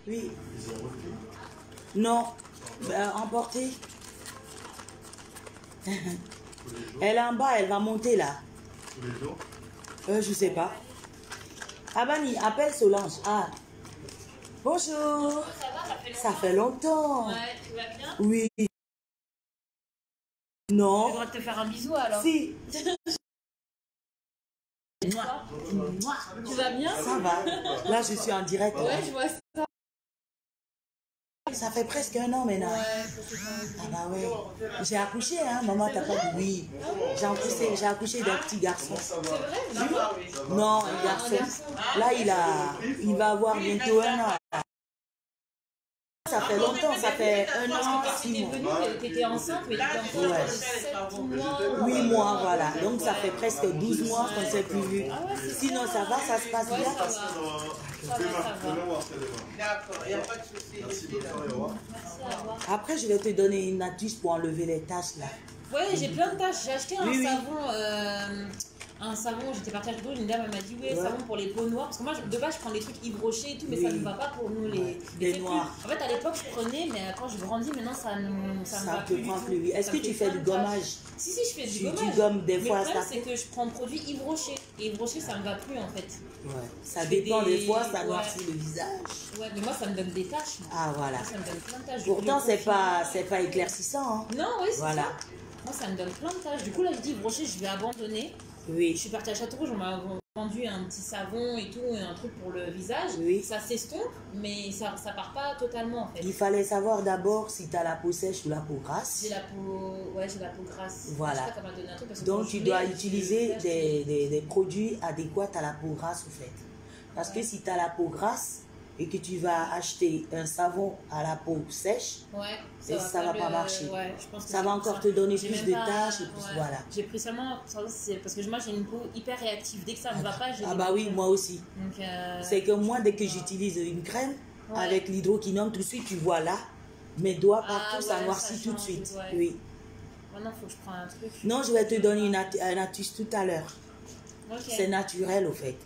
Oui. Ils ont repris? Non. Ben, emporté. Tous les jours? Elle est en bas, elle va monter là. Tous les jours? Je sais pas. Abani, appelle Solange. Ah. Bonjour. Ça fait longtemps. Ouais, tu vas bien? Oui. J'ai Non. le droit de te faire un bisou alors. Si. Tu vas bien? Ça va. Là, je suis en direct. Ouais, je vois ça. Ça fait presque 1 an maintenant. Ah bah ouais. J'ai accouché, hein. Maman, t'as pas dit oui. J'ai accouché d'un petit garçon. C'est vrai? Non, un garçon. Là, il va avoir bientôt 1 an. Ça fait longtemps, ça fait 1 an, Quand tu 6 étais mois. venue, tu étais enceinte, mais tu étais enceinte Ouais. de 7 mois. 8 mois, voilà. Donc ça fait presque 12 mois qu'on ne s'est plus vu. Sinon, ça va, ça se passe Ouais, bien. ça va. Ça va, ça va. D'accord, il n'y a pas de souci. Merci, bonne soirée, au revoir. Merci, au revoir. Après, je vais te donner une astuce pour enlever les taches là. Ouais, j'ai plein de tâches. J'ai acheté un Oui, oui. savon. Un savon, j'étais partie à Bordeaux, une dame elle m'a dit ouais, savon pour les peaux noires. Parce que moi de base je prends des trucs Yves Rocher et tout, mais ça Oui. ne va pas pour nous les Les noirs. En fait à l'époque je prenais, mais quand je grandis maintenant ça me va Ça plus. te du prend tout. plus. Est-ce Ça que me tu fait fais plein du de tâches. gommage? Si, je fais du Tu gommage. gommes des Mais fois le ça problème c'est que je prends produit Yves Rocher. Et Yves Rocher ça me va plus en fait. Ouais. Ça Je fais dépend des fois, ça ouais. noircit le visage. Ouais, mais moi ça me donne des taches. Ah voilà. Moi, ça me donne plein de taches. Pourtant, Du coup, c'est pas éclaircissant. Hein. Non, oui, c'est Voilà. ça. Moi ça me donne plein de taches. Du coup là je dis Yves Rocher je vais abandonner. Je Oui. suis partie à Châteaurouge, on m'a vendu un petit savon et tout, et un truc pour le visage. Oui. Ça s'estompe, mais ça part pas totalement en fait. Il fallait savoir d'abord si tu as la peau sèche ou la peau grasse. J'ai la peau grasse. Voilà. Je sais pas comment donner un truc parce que Donc quand tu je dois mets, utiliser je- des produits adéquats à la peau grasse, au fait. Parce que si tu as la peau grasse et que tu vas acheter un savon à la peau sèche, Ouais, et ça va pas marcher. Ouais, je pense que ça c'est va pour encore ça. te donner J'ai plus même de pas- tâches et plus ouais. voilà. J'ai pris seulement, parce que moi j'ai une peau hyper réactive. Dès que ça ne va pas, j'ai Ah des bah oui, boutons. moi aussi. Donc, C'est que moi, dès que j'utilise une crème, Ouais. avec l'hydroquinone, tout de suite, tu vois là, mes doigts partout, Ah ça ouais, noircit ça tout de change, suite. ouais. Oui. Maintenant, il faut que je prenne un truc. Non, je vais te donner une astuce tout à l'heure. Ok. C'est naturel, au fait.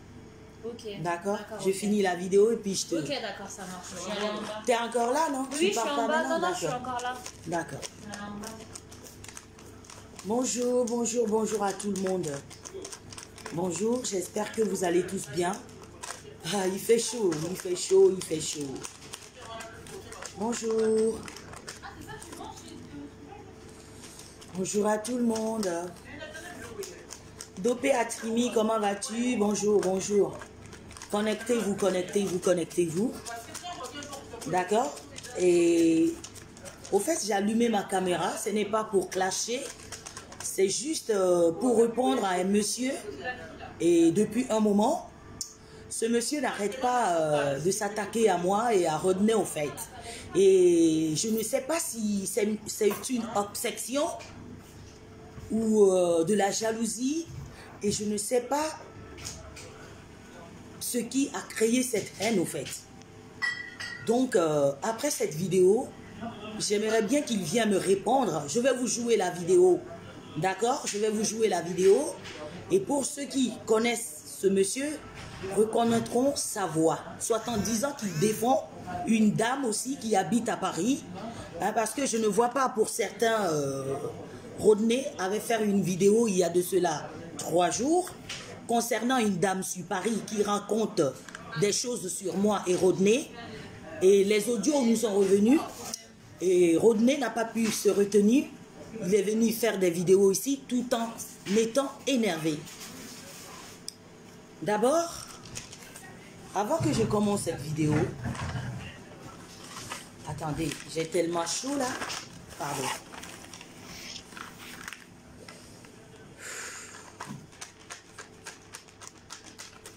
Ok. D'accord. Je ok. finis la vidéo et puis je te... Ok, d'accord, ça marche. Je vais aller en bas. T'es encore là, non? Oui, Tu je suis pars pas en bas. maintenant? Non, je suis D'accord. encore là. D'accord. Je vais aller en bas. Bonjour, bonjour, bonjour à tout le monde. Bonjour, j'espère que vous allez tous bien. Ah, il fait chaud, il fait chaud, il fait chaud. Bonjour. Bonjour à tout le monde. Dopé Atrimi, comment vas-tu? Bonjour, bonjour. Connectez-vous, connectez-vous, connectez-vous. D'accord? Et au fait, j'ai allumé ma caméra. Ce n'est pas pour clasher. C'est juste pour répondre à un monsieur. Et depuis un moment, ce monsieur n'arrête pas de s'attaquer à moi et à Rodney au fait. Et je ne sais pas si c'est une obsession ou de la jalousie. Et je ne sais pas ce qui a créé cette haine au fait. Donc, après cette vidéo, j'aimerais bien qu'il vienne me répondre. Je vais vous jouer la vidéo. D'accord? Je vais vous jouer la vidéo. Et pour ceux qui connaissent ce monsieur, reconnaîtront sa voix. Soit en disant qu'il défend une dame aussi qui habite à Paris. Hein, parce que je ne vois pas pour certains... Rodney avait fait une vidéo il y a de cela 3 jours concernant une dame sur Paris qui raconte des choses sur moi et Rodney. Et les audios nous sont revenus. Et Rodney n'a pas pu se retenir. Il est venu faire des vidéos ici tout en étant énervé. D'abord, avant que je commence cette vidéo, attendez, j'ai tellement chaud là. Pardon.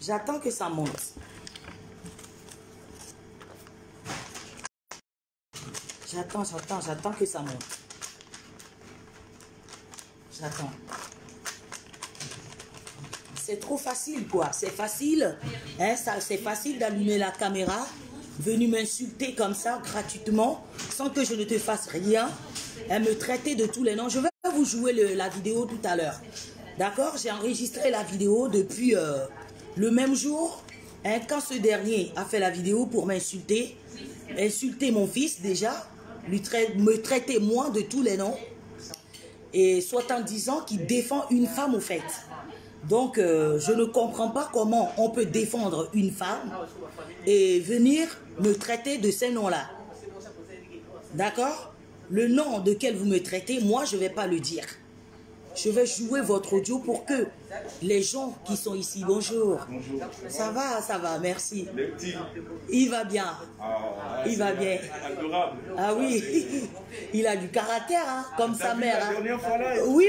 J'attends que ça monte. J'attends que ça monte. J'attends. C'est trop facile quoi. C'est facile. Hein, c'est facile d'allumer la caméra, venir m'insulter comme ça gratuitement, sans que je ne te fasse rien. Hein, me traiter de tous les noms. Je vais vous jouer la vidéo tout à l'heure. D'accord? J'ai enregistré la vidéo depuis... le même jour, hein, quand ce dernier a fait la vidéo pour m'insulter, insulter mon fils déjà, me traiter moi de tous les noms, et soit en disant qu'il défend une femme au fait. Donc, je ne comprends pas comment on peut défendre une femme et venir me traiter de ces noms-là. D'accord? Le nom de quel vous me traitez, moi, je ne vais pas le dire. Je vais jouer votre audio pour que les gens qui sont ici, bonjour. Bonjour. Ça va, merci. Les petits. Il va bien. Il va bien. Adorable. Ah oui, il a du caractère, hein, comme sa mère. La Hein. dernière fois là. Oui,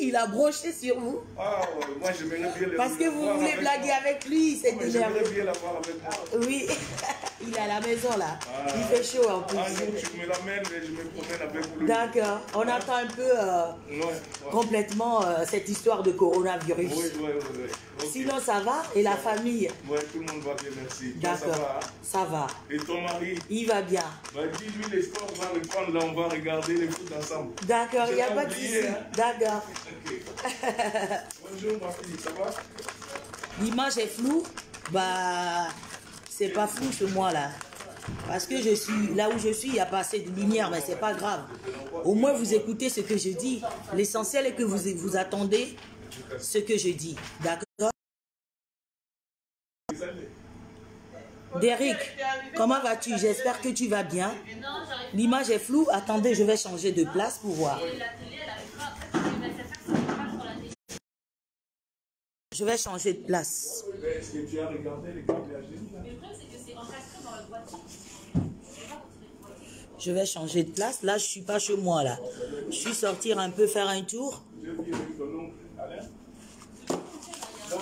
il a broché sur vous. Ah, moi j'aimerais bien le Parce que vous voulez blaguer avec lui, c'est énervé. J'aimerais bien l'avoir avec moi. Oui, il est à la maison là. Il fait chaud en plus. Un jour tu me l'amènes et je me promène avec lui. D'accord, on attend un peu complètement cette histoire de coronavirus. Oui. Okay. Sinon ça va et la famille? Oui, tout le monde va bien, merci. D'accord, ça va. Et ton mari? Il va bien. Bah, dis-lui les sports, on va reprendre là, on va regarder les foot ensemble. D'accord, il n'y a pas de oublié, souci. hein. D'accord. Ok. Bonjour ma fille, ça va? L'image est floue? Bah, c'est pas flou ce mois-là. Parce que je suis là où je suis, il n'y a pas assez de lumière, mais c'est pas grave. Au moins, vous écoutez ce que je dis. L'essentiel est que vous attendez ce que je dis. D'accord? Derrick, comment vas-tu? J'espère que tu vas bien. L'image est floue. Attendez, je vais changer de place pour voir. Je vais changer de place. Est-ce que tu as regardé les câblages? Je vais changer de place. Là, je ne suis pas chez moi, là. Je suis sortir un peu, faire un tour. Je viens avec ton oncle Alain. Là,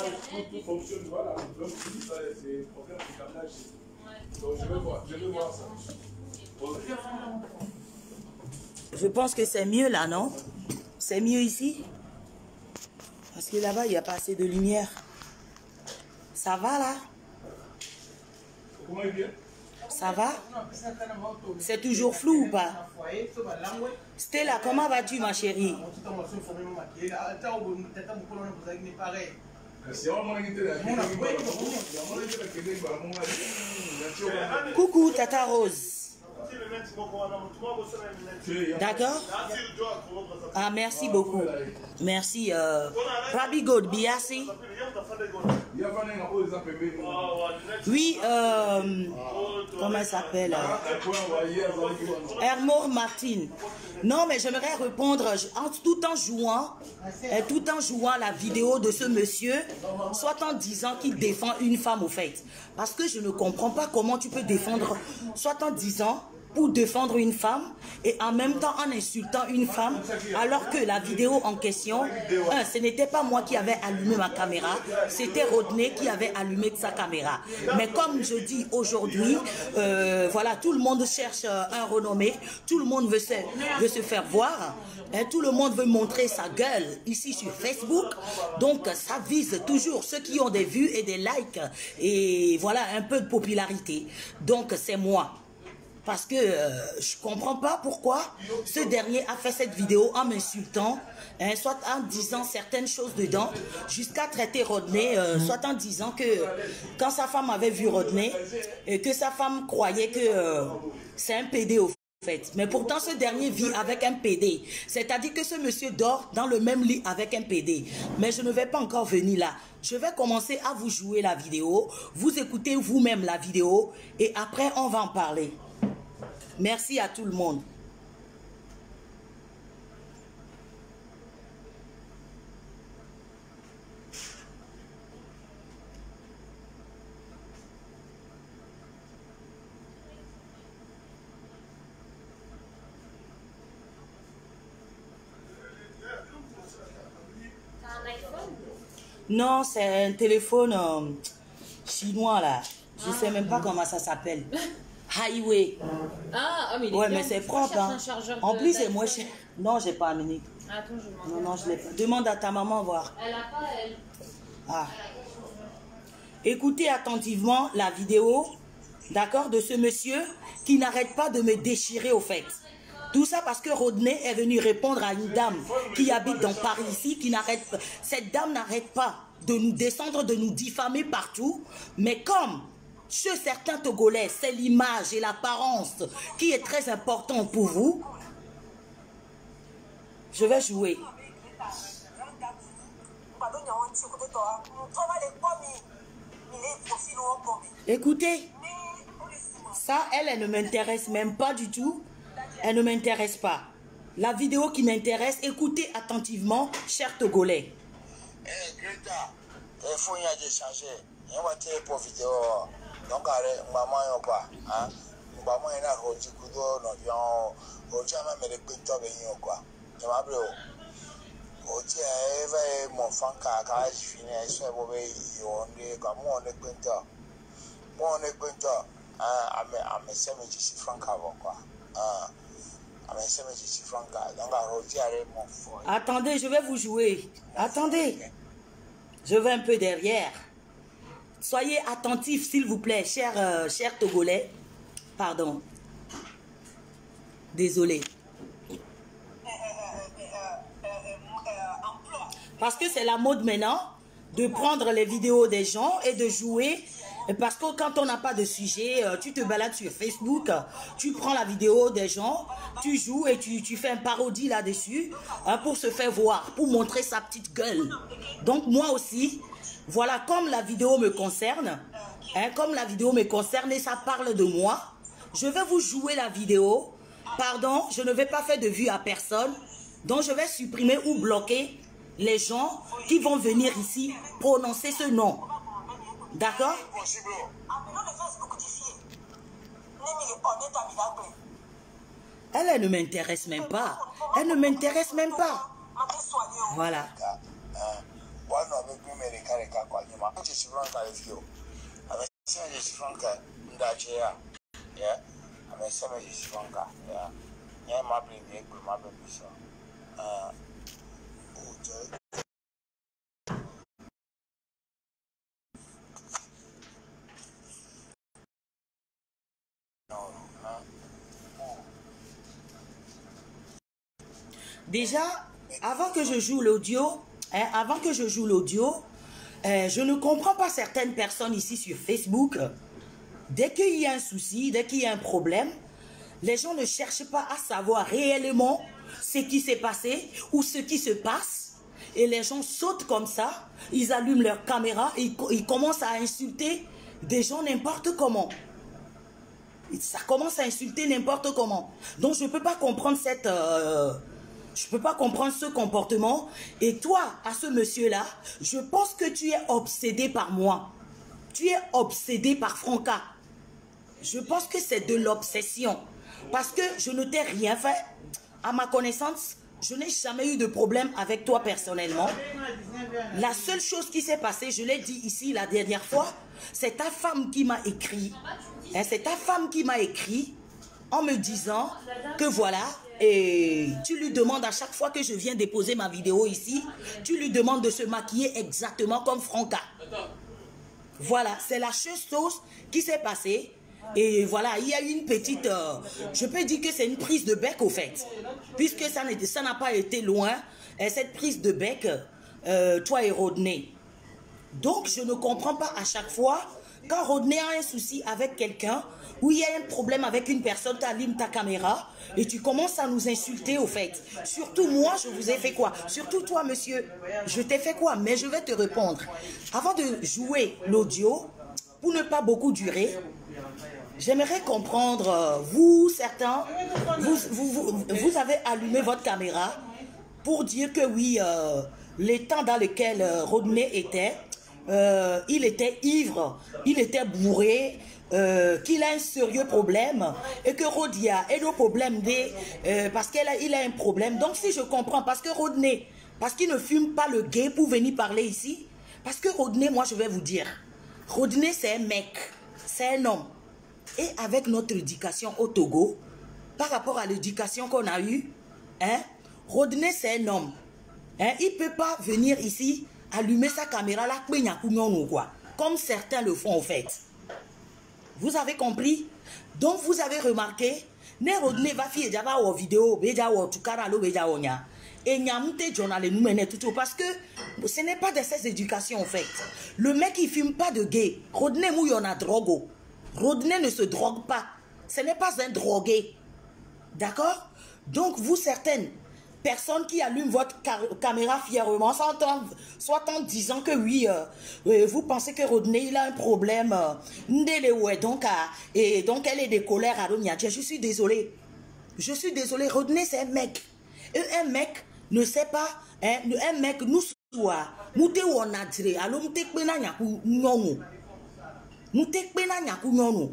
tout fonctionne, voilà. Donc, c'est le problème du câblage. Donc, je vais voir ça. Je pense que c'est mieux, là, non? C'est mieux ici? Parce que là-bas, il n'y a pas assez de lumière. Ça va, là? Comment il vient? Ça va? C'est toujours flou ou pas? Stella, comment vas-tu, ma chérie? Coucou, Tata Rose. D'accord? Ah, merci beaucoup. Merci. Rabbi God, Biassi. Oui, comment elle s'appelle? Hermore Martin. Non, mais j'aimerais répondre tout en jouant la vidéo de ce monsieur, soit en disant qu'il défend une femme au fait. Parce que je ne comprends pas comment tu peux défendre, soit en disant pour défendre une femme et en même temps en insultant une femme, alors que la vidéo en question, ce n'était pas moi qui avais allumé ma caméra, c'était Rodney qui avait allumé sa caméra. Mais comme je dis aujourd'hui, voilà, tout le monde cherche un renommé, tout le monde veut se faire voir, hein, tout le monde veut montrer sa gueule ici sur Facebook, donc ça vise toujours ceux qui ont des vues et des likes et voilà, un peu de popularité. Donc c'est moi. Parce que je ne comprends pas pourquoi ce dernier a fait cette vidéo en m'insultant, hein, soit en disant certaines choses dedans, jusqu'à traiter Rodney, soit en disant que quand sa femme avait vu Rodney, et que sa femme croyait que c'est un PD au fait. Mais pourtant ce dernier vit avec un PD. C'est-à-dire que ce monsieur dort dans le même lit avec un PD. Mais je ne vais pas encore venir là. Je vais commencer à vous jouer la vidéo, vous écoutez vous-même la vidéo, et après on va en parler. Merci à tout le monde. T'as un iPhone? Non, c'est un téléphone chinois là. Je ne sais même pas comment ça s'appelle. Highway. Mais il est Ouais, bien. mais c'est Tu propre. cherches Hein. un chargeur En plus, c'est d'iPhone. moins cher. Non, j'ai pas amené. Attends, je m'en Non, je l'ai pas. Demande à ta maman voir. Elle a pas, elle. Ah. Écoutez attentivement la vidéo, d'accord, de ce monsieur qui n'arrête pas de me déchirer au fait. Tout ça parce que Rodney est venu répondre à une dame qui habite dans Paris ici, qui n'arrête pas. Cette dame n'arrête pas de nous descendre, de nous diffamer partout. Mais comme Chez certains Togolais, c'est l'image et l'apparence qui est très important pour vous. Je vais jouer. Écoutez, ça, elle ne m'intéresse même pas du tout. Elle ne m'intéresse pas. La vidéo qui m'intéresse, écoutez attentivement, chers Togolais. Greta, il faut y aller changer. Il va te pour vidéo. Donc, maman, quoi. Maman, il a reçu coup d'eau, non, on jamais me le pétard, quoi. Tu m'as vu. On dit, mon fan, quand je finis, je suis on est comme on est pétard. Bon, on est pétard. À mes 5 francs avant, quoi. Attendez, je vais vous jouer. Attendez. Je vais un peu derrière. Soyez attentifs, s'il vous plaît, chers Togolais. Pardon. Désolé. Parce que c'est la mode maintenant de prendre les vidéos des gens et de jouer. Parce que quand on n'a pas de sujet, tu te balades sur Facebook, tu prends la vidéo des gens, tu joues et tu fais un parodie là-dessus pour se faire voir, pour montrer sa petite gueule. Donc moi aussi, voilà, comme la vidéo me concerne, et ça parle de moi, je vais vous jouer la vidéo. Pardon, je ne vais pas faire de vue à personne, donc je vais supprimer ou bloquer les gens qui vont venir ici prononcer ce nom. D'accord? Elle ne m'intéresse même pas. Elle ne m'intéresse même pas. Voilà. Déjà, avant que je joue l'audio, je ne comprends pas certaines personnes ici sur Facebook. Dès qu'il y a un souci, dès qu'il y a un problème, les gens ne cherchent pas à savoir réellement ce qui s'est passé ou ce qui se passe. Et les gens sautent comme ça, ils allument leur caméra et ils commencent à insulter des gens n'importe comment. Ça commence à insulter n'importe comment. Donc je ne peux pas comprendre ce comportement. Et toi, à ce monsieur-là, je pense que tu es obsédé par moi. Tu es obsédé par Franca. Je pense que c'est de l'obsession. Parce que je ne t'ai rien fait. À ma connaissance, je n'ai jamais eu de problème avec toi personnellement. La seule chose qui s'est passée, je l'ai dit ici la dernière fois, c'est ta femme qui m'a écrit. C'est ta femme qui m'a écrit en me disant que voilà, et tu lui demandes à chaque fois que je viens déposer ma vidéo ici, tu lui demandes de se maquiller exactement comme Franca. Voilà, c'est la chose qui s'est passée. Et voilà, il y a une petite, je peux dire que c'est une prise de bec au fait. Puisque ça n'a pas été loin, cette prise de bec, toi et Rodney. Donc je ne comprends pas à chaque fois, quand Rodney a un souci avec quelqu'un, ou il y a un problème avec une personne, tu allumes ta caméra et tu commences à nous insulter au fait. Surtout moi, je vous ai fait quoi? Surtout toi, monsieur, je t'ai fait quoi? Mais je vais te répondre. Avant de jouer l'audio, pour ne pas beaucoup durer, j'aimerais comprendre, vous certains, vous avez allumé votre caméra pour dire que oui, les temps dans lesquels Rodney était, il était ivre, il était bourré, qu'il a un sérieux problème et que Rodia a un problème parce qu'il a un problème. Donc si je comprends, parce que Rodney, parce qu'il ne fume pas le gay pour venir parler ici, parce que Rodney, moi je vais vous dire, Rodney c'est un mec, c'est un homme. Et avec notre éducation au Togo, par rapport à l'éducation qu'on a eue, Rodney c'est un homme. Il ne peut pas venir ici, allumer sa caméra là, comme certains le font en fait. Vous avez compris? Donc vous avez remarqué, ne Rodney va faire des vidéos, et parce que ce n'est pas de ces éducations en fait. Le mec il fume pas de gay. Rodney mou y'en a drogo. Rodney ne se drogue pas. Ce n'est pas un drogué. D'accord? Donc, vous, certaines personnes qui allument votre caméra fièrement, soit en disant que oui, vous pensez que Rodney, il a un problème, et donc elle est de colère à Romiadja. Je suis désolée. Je suis désolée. Rodney, c'est un mec. Et un mec ne sait pas, hein, un mec, nous soit, nous te wonadre, alors nous te pena nyaku nyono. Nous te pena nyaku nyono.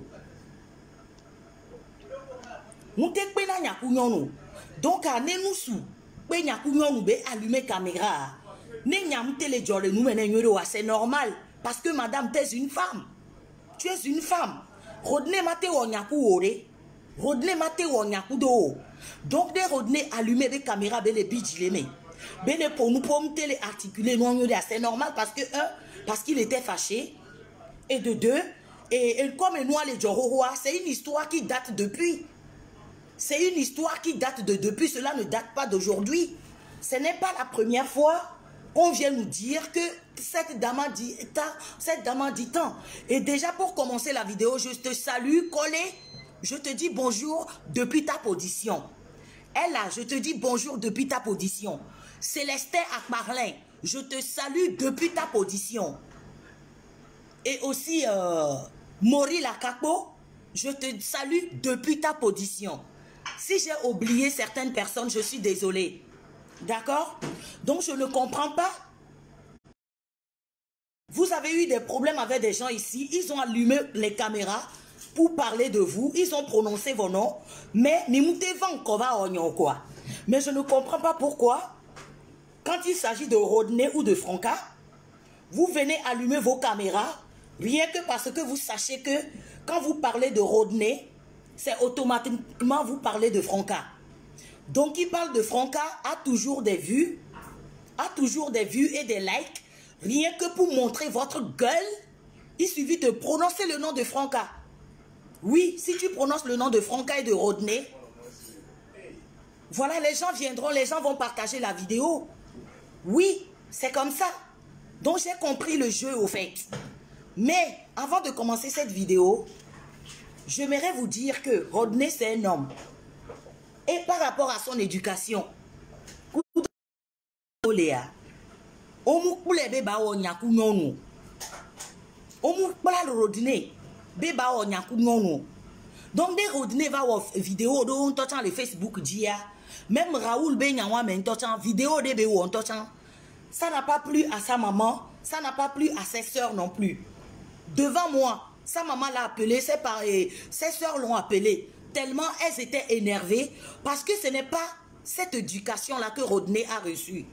Nous te pena nyaku nyono. Donc, à nous sous, pena nyaku nyono be allumer caméra. Ne nyam tele jole nous menen c'est normal. Parce que madame, tu es une femme. Tu es une femme. Rodney mate wonyaku ore. Rodney mate wonyaku do. Donc, des Rodney allumé des caméras, les bidjileme. Pour nous télé articuler, c'est normal parce que parce qu'il était fâché. Et de deux, et comme nous les Joroa, c'est une histoire qui date depuis. C'est une histoire qui date de depuis. Cela ne date pas d'aujourd'hui. Ce n'est pas la première fois qu'on vient nous dire que cette dame a dit tant. Et déjà pour commencer la vidéo, je te salue, collé. Je te dis bonjour depuis ta position. Elle là, je te dis bonjour depuis ta position. Célestin Akmarlin, je te salue depuis ta position. Et aussi Mori Lakapo, je te salue depuis ta position. Si j'ai oublié certaines personnes, je suis désolée. D'accord? Donc je ne comprends pas. Vous avez eu des problèmes avec des gens ici. Ils ont allumé les caméras pour parler de vous. Ils ont prononcé vos noms. Mais mais je ne comprends pas pourquoi. Quand il s'agit de Rodney ou de Franca, vous venez allumer vos caméras, rien que parce que vous sachez que quand vous parlez de Rodney, c'est automatiquement vous parlez de Franca. Donc, qui parle de Franca a toujours des vues, et des likes, rien que pour montrer votre gueule, il suffit de prononcer le nom de Franca. Oui, si tu prononces le nom de Franca et de Rodney, voilà, les gens viendront, les gens vont partager la vidéo. Oui, c'est comme ça. Donc, j'ai compris le jeu au fait. Mais, avant de commencer cette vidéo, j'aimerais vous dire que Rodney, c'est un homme. Et par rapport à son éducation, donc, des Rodney va voir vidéo de le Facebook dia. Même Raoul Benyawa vidéo de ça n'a pas plu à sa maman, ça n'a pas plu à ses soeurs non plus. Devant moi, sa maman l'a appelé, ses soeurs l'ont appelé. Tellement elles étaient énervées parce que ce n'est pas cette éducation-là que Rodney a reçue.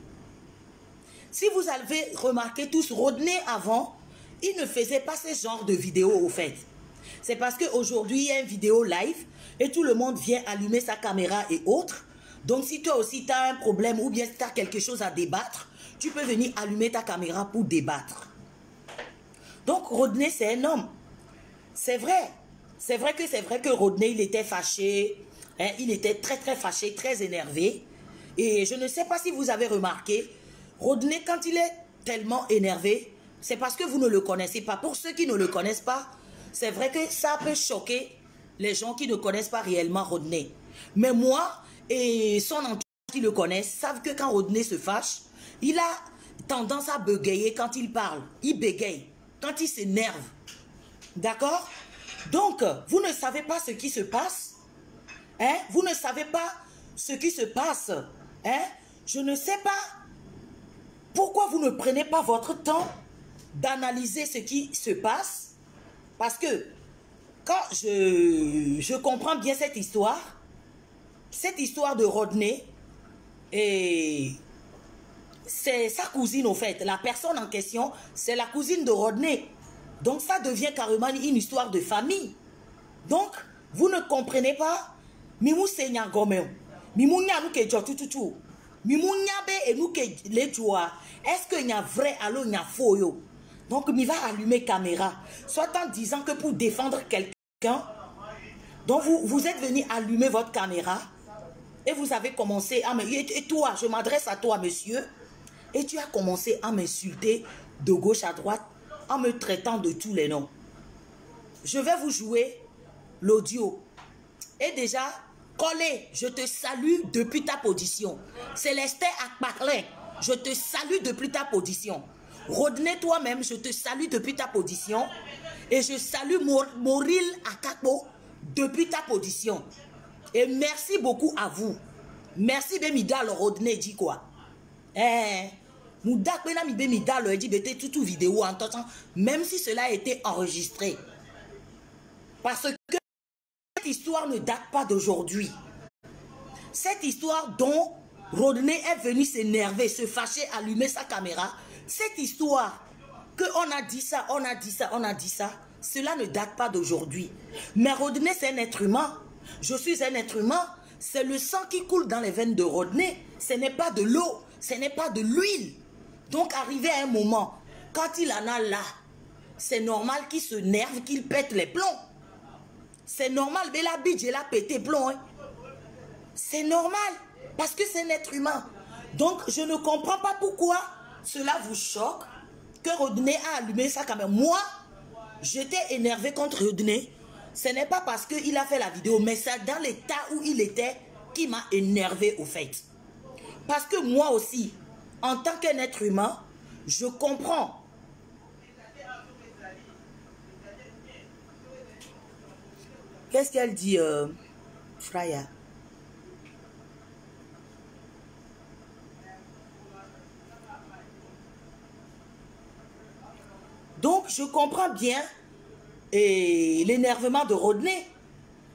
Si vous avez remarqué tous, Rodney avant, il ne faisait pas ce genre de vidéo au fait. C'est parce qu'aujourd'hui, il y a une vidéo live et tout le monde vient allumer sa caméra et autres. Donc, si toi aussi, tu as un problème ou bien si tu as quelque chose à débattre, tu peux venir allumer ta caméra pour débattre. Donc, Rodney, c'est un homme. C'est vrai. C'est vrai que Rodney, il était fâché. Hein, il était très, très fâché, très énervé. Et je ne sais pas si vous avez remarqué, Rodney, quand il est tellement énervé, c'est parce que vous ne le connaissez pas. Pour ceux qui ne le connaissent pas, c'est vrai que ça peut choquer les gens qui ne connaissent pas réellement Rodney. Mais moi et son entourage qui le connaissent savent que quand Rodney se fâche, il a tendance à bégayer quand il parle. Il bégaye quand il s'énerve. D'accord? Donc, vous ne savez pas ce qui se passe. Hein? Vous ne savez pas ce qui se passe. Hein? Je ne sais pas pourquoi vous ne prenez pas votre temps d'analyser ce qui se passe. Parce que quand je comprends bien cette histoire de Rodney, et c'est sa cousine au fait. La personne en question, c'est la cousine de Rodney. Donc ça devient carrément une histoire de famille. Donc, vous ne comprenez pas. Mimou senya gomeo. Mimou nya nou ke jotututu. Mimou nya be et nous ke les joie. Est-ce que y a vrai alors y a faux yo? Donc, il va allumer caméra. Soit en disant que pour défendre quelqu'un, donc vous êtes venu allumer votre caméra et vous avez commencé à me... Et toi, je m'adresse à toi, monsieur, et tu as commencé à m'insulter de gauche à droite en me traitant de tous les noms. je vais vous jouer l'audio. Et déjà, Collé, je te salue depuis ta position. Célestin Akpaklin, je te salue depuis ta position. Rodney, toi-même, je te salue depuis ta position. Et je salue Moril Akakpo depuis ta position. Et merci beaucoup à vous. Merci Bemida, le Rodney dit quoi? Moudak Benami Bemida, le dit bête tout vidéo en temps, même si cela a été enregistré. Parce que cette histoire ne date pas d'aujourd'hui. Cette histoire dont Rodney est venu s'énerver, se fâcher, allumer sa caméra, cette histoire qu'on a dit ça, on a dit ça, on a dit ça, cela ne date pas d'aujourd'hui. Mais Rodney, c'est un être humain. Je suis un être humain. C'est le sang qui coule dans les veines de Rodney. Ce n'est pas de l'eau, ce n'est pas de l'huile. Donc, arrivé à un moment, quand il en a là, c'est normal qu'il se nerve, qu'il pète les plombs. C'est normal, mais la bidje, elle a pété plomb. Hein. C'est normal, parce que c'est un être humain. Donc, je ne comprends pas pourquoi cela vous choque que Rodney a allumé sa caméra. Moi, j'étais énervé contre Rodney. Ce n'est pas parce qu'il a fait la vidéo, mais c'est dans l'état où il était qui m'a énervé au fait. Parce que moi aussi, en tant qu'un être humain, je comprends. Qu'est-ce qu'elle dit, Fraya? Donc, je comprends bien l'énervement de Rodney.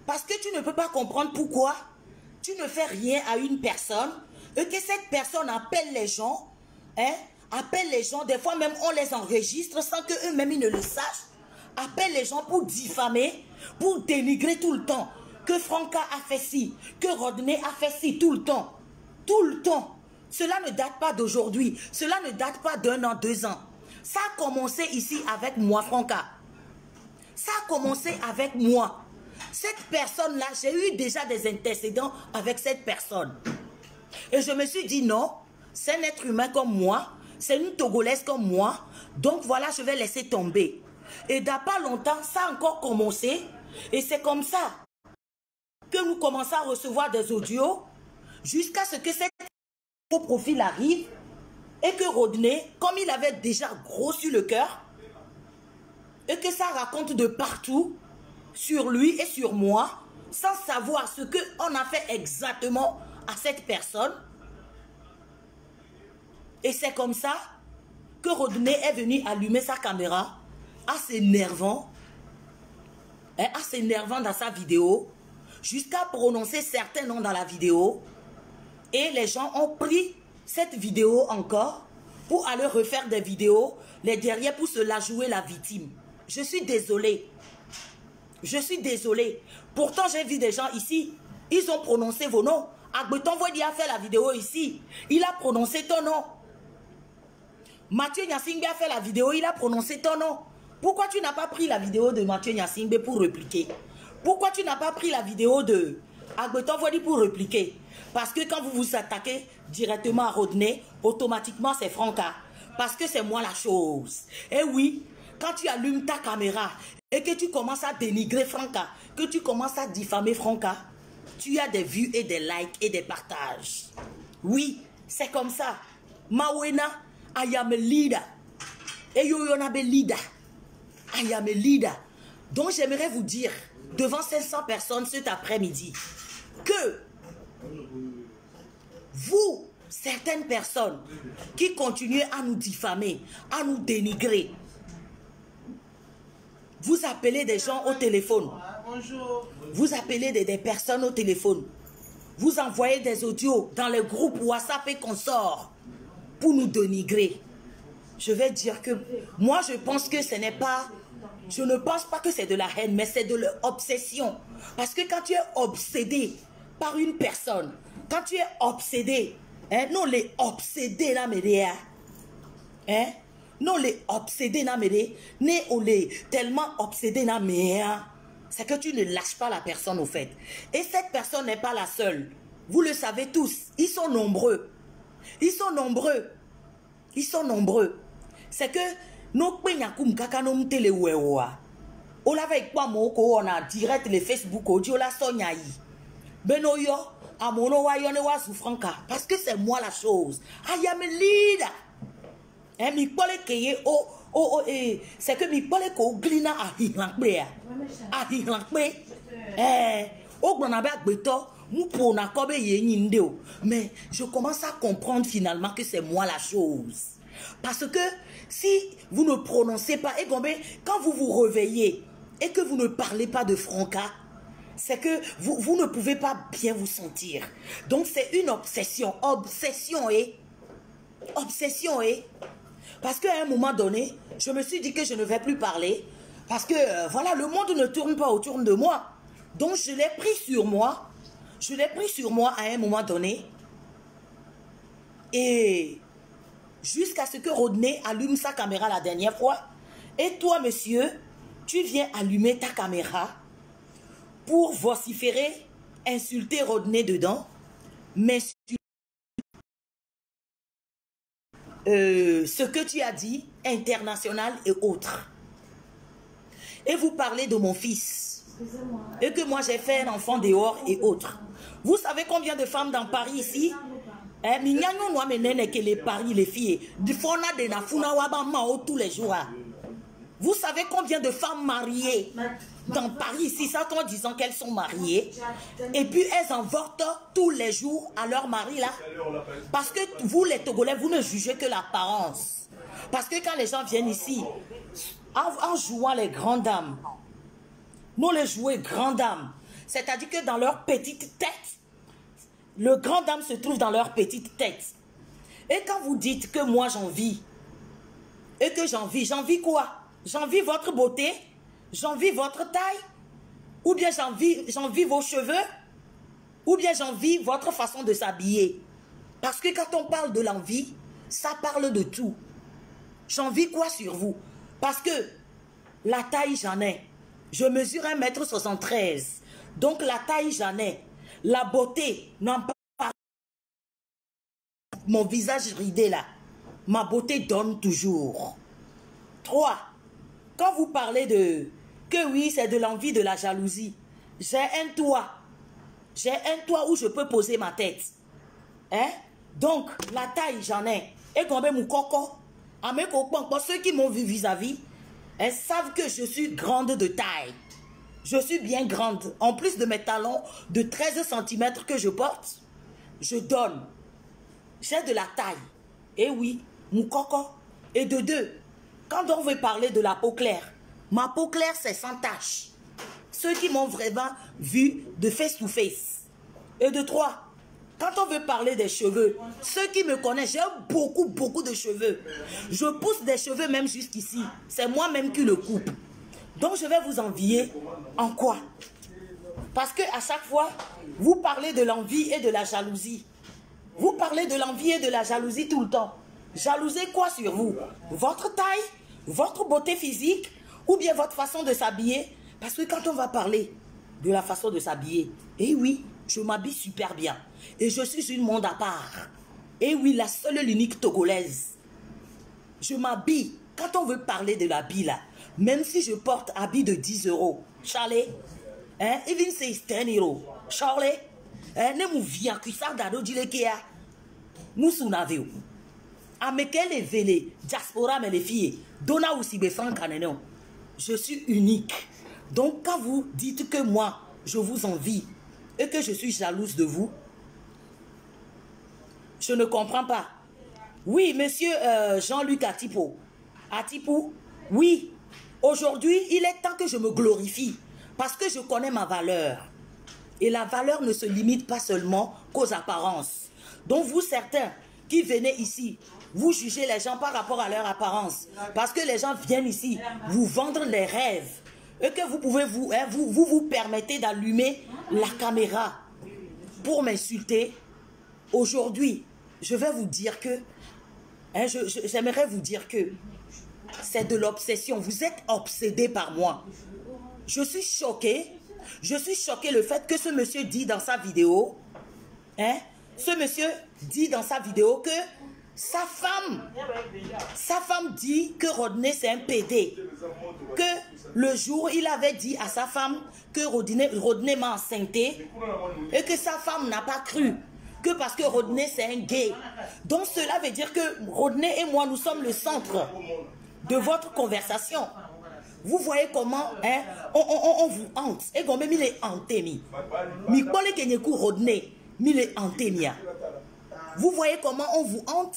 Parce que tu ne peux pas comprendre pourquoi tu ne fais rien à une personne et que cette personne appelle les gens, hein, appelle les gens, des fois même on les enregistre sans qu'eux-mêmes ils ne le sachent, appelle les gens pour diffamer, pour dénigrer tout le temps, que Franca a fait ci, que Rodney a fait ci tout le temps. Tout le temps. Cela ne date pas d'aujourd'hui, cela ne date pas d'1 an, 2 ans. Ça a commencé ici avec moi, Franca. Ça a commencé avec moi. Cette personne-là, j'ai eu déjà des antécédents avec cette personne. Et je me suis dit non, c'est un être humain comme moi, c'est une Togolaise comme moi, donc voilà, je vais laisser tomber. Et d'à pas longtemps, ça a encore commencé, et c'est comme ça que nous commençons à recevoir des audios, jusqu'à ce que cet faux profil arrive, et que Rodney, comme il avait déjà gros sur le cœur, et que ça raconte de partout, sur lui et sur moi, sans savoir ce qu'on a fait exactement à cette personne. Et c'est comme ça que Rodney est venu allumer sa caméra, assez énervant dans sa vidéo, jusqu'à prononcer certains noms dans la vidéo. Et les gens ont pris cette vidéo encore pour aller refaire des vidéos, les derrière pour se la jouer la victime. Je suis désolée. Je suis désolée. Pourtant, j'ai vu des gens ici, ils ont prononcé vos noms. Agbeton Voidi a fait la vidéo ici. Il a prononcé ton nom. Mathieu Nyasingbe a fait la vidéo, il a prononcé ton nom. Pourquoi tu n'as pas pris la vidéo de Mathieu Nyasingbe pour répliquer? Pourquoi tu n'as pas pris la vidéo de Agbeton Voidi pour répliquer? Parce que quand vous vous attaquez directement à Rodney, automatiquement c'est Franca. Parce que c'est moi la chose. Et oui, quand tu allumes ta caméra et que tu commences à dénigrer Franca, que tu commences à diffamer Franca, tu as des vues et des likes et des partages. Oui, c'est comme ça. Mawena, I am a leader. Et yo yonabe leader. I am a leader. Donc j'aimerais vous dire, devant 500 personnes cet après-midi, que vous, certaines personnes qui continuez à nous diffamer, à nous dénigrer, vous appelez des gens au téléphone. Bonjour. Vous appelez des personnes au téléphone. Vous envoyez des audios dans les groupes WhatsApp et consorts pour nous dénigrer. Je vais dire que moi, je pense que ce n'est pas... Je ne pense pas que c'est de la haine, mais c'est de l'obsession. Parce que quand tu es obsédé par une personne, quand tu es obsédé, hein, non les obsédés là, mais hein, non les obsédés là, mais né on les tellement obsédés là, mais c'est que tu ne lâches pas la personne au fait. Et cette personne n'est pas la seule. Vous le savez tous, ils sont nombreux. Ils sont nombreux. Ils sont nombreux. C'est que nos peñakum kakanom telewewa. On l'avait pas moko on a direct les Facebook audio la sonya yi. Benoyo amono wa yone wa souffranka parce que c'est moi la chose. I am a leader. Eh mi pole keye c'est que mi pole ko glina a hilankbe a hilankbe o gbona ba gbeto mu po na kobe ye nyinde o. Mais je commence à comprendre finalement que c'est moi la chose. Parce que si vous ne prononcez pas, et quand vous vous réveillez et que vous ne parlez pas de Franca, c'est que vous ne pouvez pas bien vous sentir. Donc c'est une obsession. Obsession. Parce qu'à un moment donné, je me suis dit que je ne vais plus parler. Parce que voilà, le monde ne tourne pas autour de moi. Donc je l'ai pris sur moi. Je l'ai pris sur moi à un moment donné. Et jusqu'à ce que Rodney allume sa caméra la dernière fois. Et toi, monsieur, tu viens allumer ta caméra pour vociférer, insulter Rodney dedans. Mais ce que tu as dit, international et autres. Et vous parlez de mon fils. Et que moi j'ai fait un enfant dehors et autres. Vous savez combien de femmes dans Paris ici? Les Paris, les filles. Tous les jours. Vous savez combien de femmes mariées dans Paris ici, ça en disant qu'elles sont mariées. Et puis elles envotent tous les jours à leur mari là. Parce que vous les Togolais, vous ne jugez que l'apparence. Parce que quand les gens viennent ici, en jouant les grandes dames, nous les jouons grandes dames. C'est-à-dire que dans leur petite tête, le grand dame se trouve dans leur petite tête. Et quand vous dites que moi j'envie, et que j'envie quoi? J'envie votre beauté, j'envie votre taille, ou bien j'envie vos cheveux, ou bien j'envie votre façon de s'habiller. Parce que quand on parle de l'envie, ça parle de tout. J'envie quoi sur vous? Parce que la taille j'en ai. Je mesure 1,73 m. Donc la taille j'en ai. La beauté, non pas mon visage ridé là. Ma beauté donne toujours. 3. Quand vous parlez de... Que oui, c'est de l'envie, de la jalousie. J'ai un toit. J'ai un toit où je peux poser ma tête. Hein? Donc, la taille, j'en ai. Et quand même, mon coco. Ceux qui m'ont vu vis-à-vis, elles savent que je suis grande de taille. Je suis bien grande. En plus de mes talons de 13 cm que je porte, je donne. J'ai de la taille. Et oui, mon coco. Et de 2, quand on veut parler de la peau claire, ma peau claire, c'est sans tache. Ceux qui m'ont vraiment vu de face to face. Et de 3, quand on veut parler des cheveux, ceux qui me connaissent, j'ai beaucoup de cheveux. Je pousse des cheveux même jusqu'ici. C'est moi-même qui le coupe. Donc je vais vous envier en quoi? Parce que à chaque fois, vous parlez de l'envie et de la jalousie. Vous parlez de l'envie et de la jalousie tout le temps. Jalouser quoi sur vous? Votre taille, votre beauté physique ou bien votre façon de s'habiller? Parce que quand on va parler de la façon de s'habiller, eh oui, je m'habille super bien. Et je suis une monde à part. Eh oui, la seule et l'unique togolaise. Je m'habille. Quand on veut parler de l'habit là, même si je porte habit de 10 €, Charlie, hein, even si c'est 10 €, Charlie, hein, ne mou vient que ça d'ado dile kia, moussou naveo. Amekele vele, diaspora mais les filles, dona aussi be franc canenon. Je suis unique. Donc quand vous dites que moi, je vous envie et que je suis jalouse de vous, je ne comprends pas. Oui, monsieur Jean-Luc Atipo. Atipo, oui. Aujourd'hui, il est temps que je me glorifie parce que je connais ma valeur. Et la valeur ne se limite pas seulement qu'aux apparences. Donc vous, certains qui venez ici, vous jugez les gens par rapport à leur apparence. Parce que les gens viennent ici vous vendre les rêves. Et que vous pouvez vous permettez d'allumer la caméra pour m'insulter. Aujourd'hui, je vais vous dire que, hein, j'aimerais vous dire que c'est de l'obsession. Vous êtes obsédé par moi. Je suis choqué. Je suis choqué le fait que ce monsieur dit dans sa vidéo, hein, ce monsieur dit dans sa vidéo que Sa femme dit que Rodney c'est un PD. Que le jour, il avait dit à sa femme que Rodney m'a enceinté et que sa femme n'a pas cru. Que parce que Rodney c'est un gay. Donc cela veut dire que Rodney et moi, nous sommes le centre de votre conversation. Vous voyez comment hein, on vous hante. Et comme il est hanté, Rodney, il est hanté. Vous voyez comment on vous hante?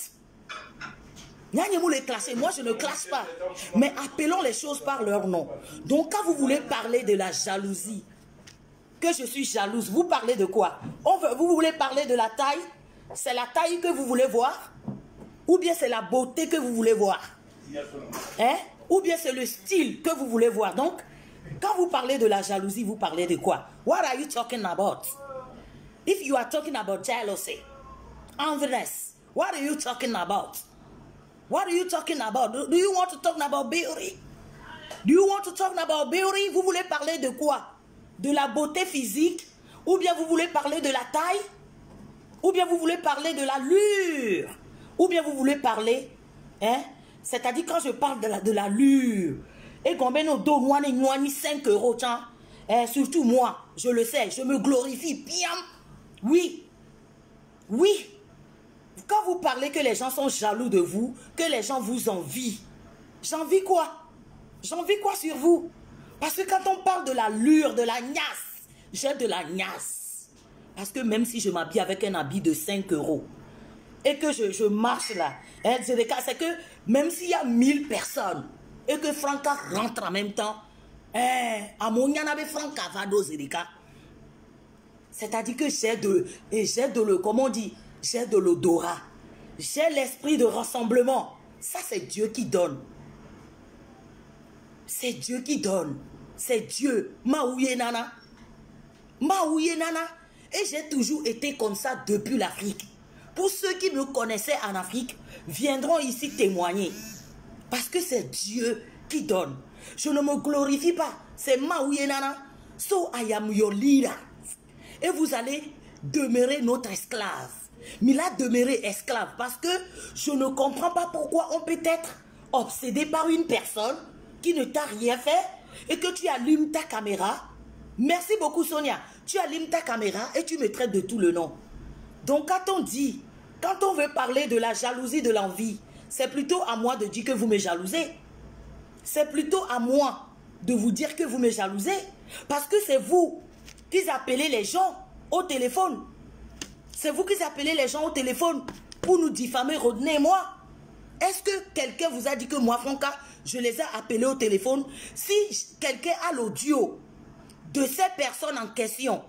Moi, je ne classe pas. Mais appelons les choses par leur nom. Donc, quand vous voulez parler de la jalousie, que je suis jalouse, vous parlez de quoi? Vous voulez parler de la taille? C'est la taille que vous voulez voir? Ou bien c'est la beauté que vous voulez voir? Hein? Ou bien c'est le style que vous voulez voir? Donc, quand vous parlez de la jalousie, vous parlez de quoi? What are you talking about? If you are talking about jealousy, enviness, what are you talking about? What are you talking about? Do you want to talk about beauty? Do you want to talk about beauty? Vous voulez parler de quoi? De la beauté physique? Ou bien vous voulez parler de la taille? Ou bien vous voulez parler de l'allure? Ou bien vous voulez parler, hein? C'est-à-dire quand je parle de l'allure, et combien nous donnons 5 €, tiens, surtout moi, je le sais, je me glorifie bien. Oui, oui. Quand vous parlez que les gens sont jaloux de vous, que les gens vous envient, j'envie quoi? J'envie quoi sur vous? Parce que quand on parle de l'allure, de la gnasse, j'ai de la gnasse. Parce que même si je m'habille avec un habit de 5 € et que je marche là, hein, c'est que même s'il y a 1000 personnes et que Franca rentre en même temps, c'est-à-dire que j'ai de l'odorat, j'ai l'esprit de rassemblement. Ça, c'est Dieu qui donne. C'est Dieu qui donne. C'est Dieu. Maouye nana. Maouye nana. Et j'ai toujours été comme ça depuis l'Afrique. Pour ceux qui me connaissaient en Afrique, viendront ici témoigner. Parce que c'est Dieu qui donne. Je ne me glorifie pas. C'est Maouye nana. So I am your leader. Et vous allez demeurer notre esclave. Mais là, demeurer esclave. Parce que je ne comprends pas pourquoi on peut être obsédé par une personne qui ne t'a rien fait et que tu allumes ta caméra. Merci beaucoup Sonia. Tu allumes ta caméra et tu me traites de tout le nom. Donc quand on veut parler de la jalousie, de l'envie, c'est plutôt à moi de dire que vous me jalousez. C'est plutôt à moi de vous dire que vous me jalousez. Parce que c'est vous qui appelez les gens au téléphone. C'est vous qui appelez les gens au téléphone pour nous diffamer, Rodney et moi. Est-ce que quelqu'un vous a dit que moi, Franca, je les ai appelés au téléphone? Si quelqu'un a l'audio de ces personnes en question,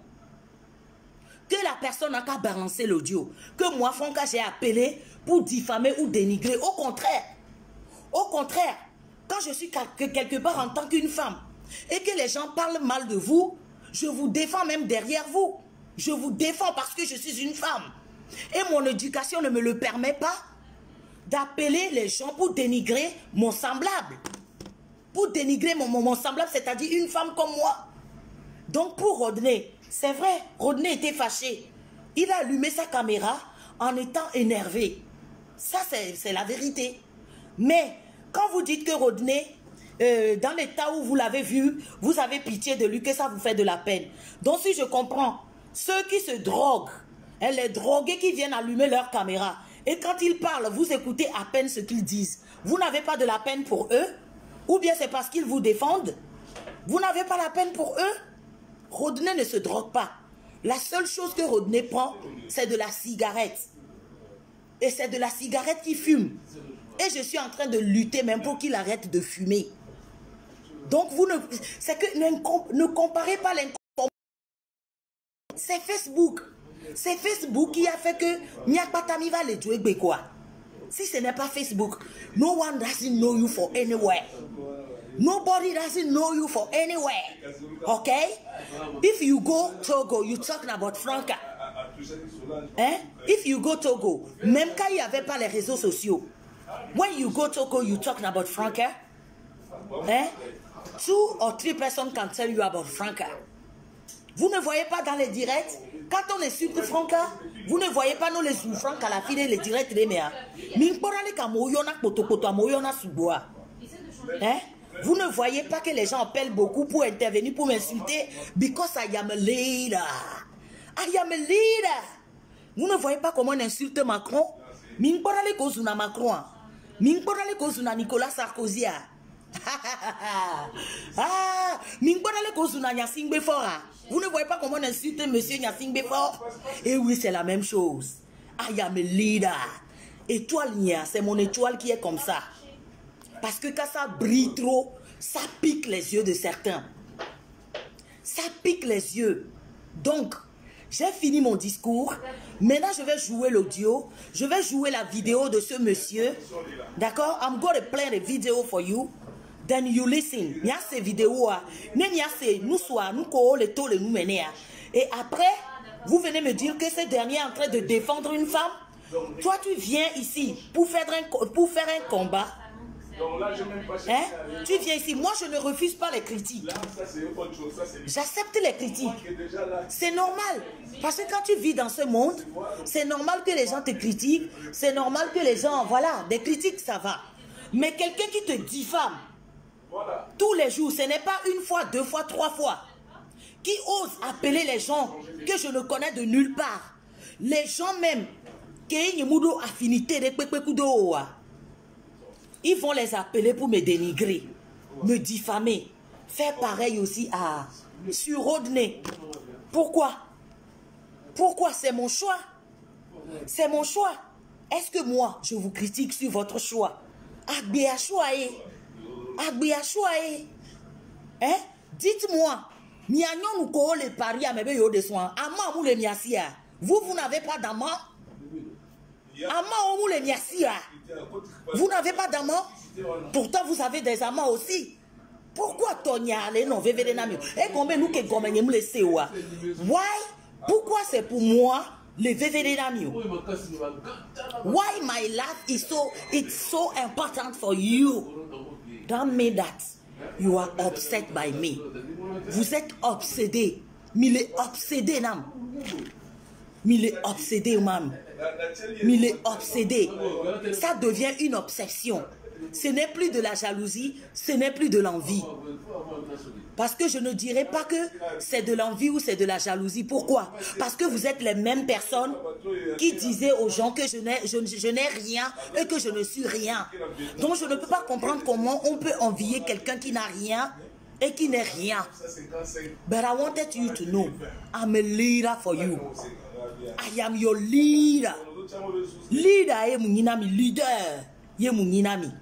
que la personne n'a qu'à balancer l'audio, que moi, Franca, j'ai appelé pour diffamer ou dénigrer. Au contraire, quand je suis quelque part en tant qu'une femme et que les gens parlent mal de vous, je vous défends même derrière vous. Je vous défends parce que je suis une femme. Et mon éducation ne me le permet pas d'appeler les gens pour dénigrer mon semblable. Pour dénigrer mon semblable, c'est-à-dire une femme comme moi. Donc pour Rodney, c'est vrai, Rodney était fâché. Il a allumé sa caméra en étant énervé. Ça, c'est la vérité. Mais quand vous dites que Rodney, dans l'état où vous l'avez vu, vous avez pitié de lui, que ça vous fait de la peine. Donc si je comprends, ceux qui se droguent, les drogués qui viennent allumer leur caméra, et quand ils parlent, vous écoutez à peine ce qu'ils disent. Vous n'avez pas de la peine pour eux? Ou bien c'est parce qu'ils vous défendent? Vous n'avez pas la peine pour eux? Rodney ne se drogue pas. La seule chose que Rodney prend, c'est de la cigarette. Et c'est de la cigarette qu'il fume. Et je suis en train de lutter même pour qu'il arrête de fumer. Donc vous ne... C'est que ne comparez pas l'incompréhension. C'est Facebook. C'est Facebook qui a fait que Nyakbatami va les jouer quoi. Si ce n'est pas Facebook, no one doesn't know you for anywhere. Nobody doesn't know you for anywhere. Okay? If you go Togo, you're talking about Franca. Hein? If you go Togo, même quand il n'y avait pas les réseaux sociaux, when you go Togo, you're talking about Franca. Hein? 2 or 3 persons can tell you about Franca. Vous ne voyez pas dans les directs, quand on insulte Franca, Vous ne voyez pas nous les souffrants qu'à la fille les directs de mea. Hein? Vous ne voyez pas que les gens appellent beaucoup pour intervenir, pour m'insulter? Because I am a leader. I am a leader. Vous ne voyez pas comment on insulte Macron? Mingporale kozuna Macron. Mingporale kozuna Nicolas Sarkozy. Ah, Mingporale kozuna Nyasingbe Fora. Vous ne voyez pas comment on insulte monsieur Nyasingbe Fora? Et oui, c'est la même chose. I am a leader. Étoile Nia, c'est mon étoile qui est comme ça. Parce que quand ça brille trop, ça pique les yeux de certains. Ça pique les yeux. Donc, j'ai fini mon discours. Maintenant, je vais jouer l'audio. Je vais jouer la vidéo de ce monsieur. D'accord? I'm going to play the video for you. Then you listen. Il y a ces vidéos. Nous sois, nous courons les taux, les nous mener. Et après, vous venez me dire que ce dernier est en train de défendre une femme. Toi, tu viens ici pour faire un combat. Donc là, je n'ai même pas cherché hein? Tu viens ici. Moi, je ne refuse pas les critiques. Là, ça c'est autre chose. J'accepte les critiques. C'est normal. Parce que quand tu vis dans ce monde, c'est normal que les gens te critiquent. C'est normal que les gens... Voilà, des critiques, ça va. Mais quelqu'un qui te diffame tous les jours, ce n'est pas une fois, deux fois, trois fois, qui ose appeler les gens que je ne connais de nulle part. Les gens même, qui ont affinité de Pekpekudo, ils vont les appeler pour me dénigrer, me diffamer, faire pareil aussi à sur Rodney. Pourquoi? Pourquoi? C'est mon choix. C'est mon choix. Est-ce que moi, je vous critique sur votre choix? Hein? Dites-moi, vous n'avez pas d'amant? Vous n'avez pas d'amant? Pourtant, vous avez des amants aussi. Pourquoi Tonya non et combien nous que why? Pourquoi c'est pour moi le VVD? Why my life is so important for you? Don't mean that you are upset by me. Vous êtes obsédé. Mais il est obsédé, nam. Mais il est obsédé, mam. Mais il est obsédé. Ça devient une obsession. Ce n'est plus de la jalousie, ce n'est plus de l'envie. Parce que je ne dirais pas que c'est de l'envie ou c'est de la jalousie. Pourquoi? Parce que vous êtes les mêmes personnes qui disaient aux gens que je n'ai rien et que je ne suis rien. Donc je ne peux pas comprendre comment on peut envier quelqu'un qui n'a rien et qui n'est rien. But I wanted you to know, I'm a leader for you. I am your leader. Leader est mon inami, leader est mon inami.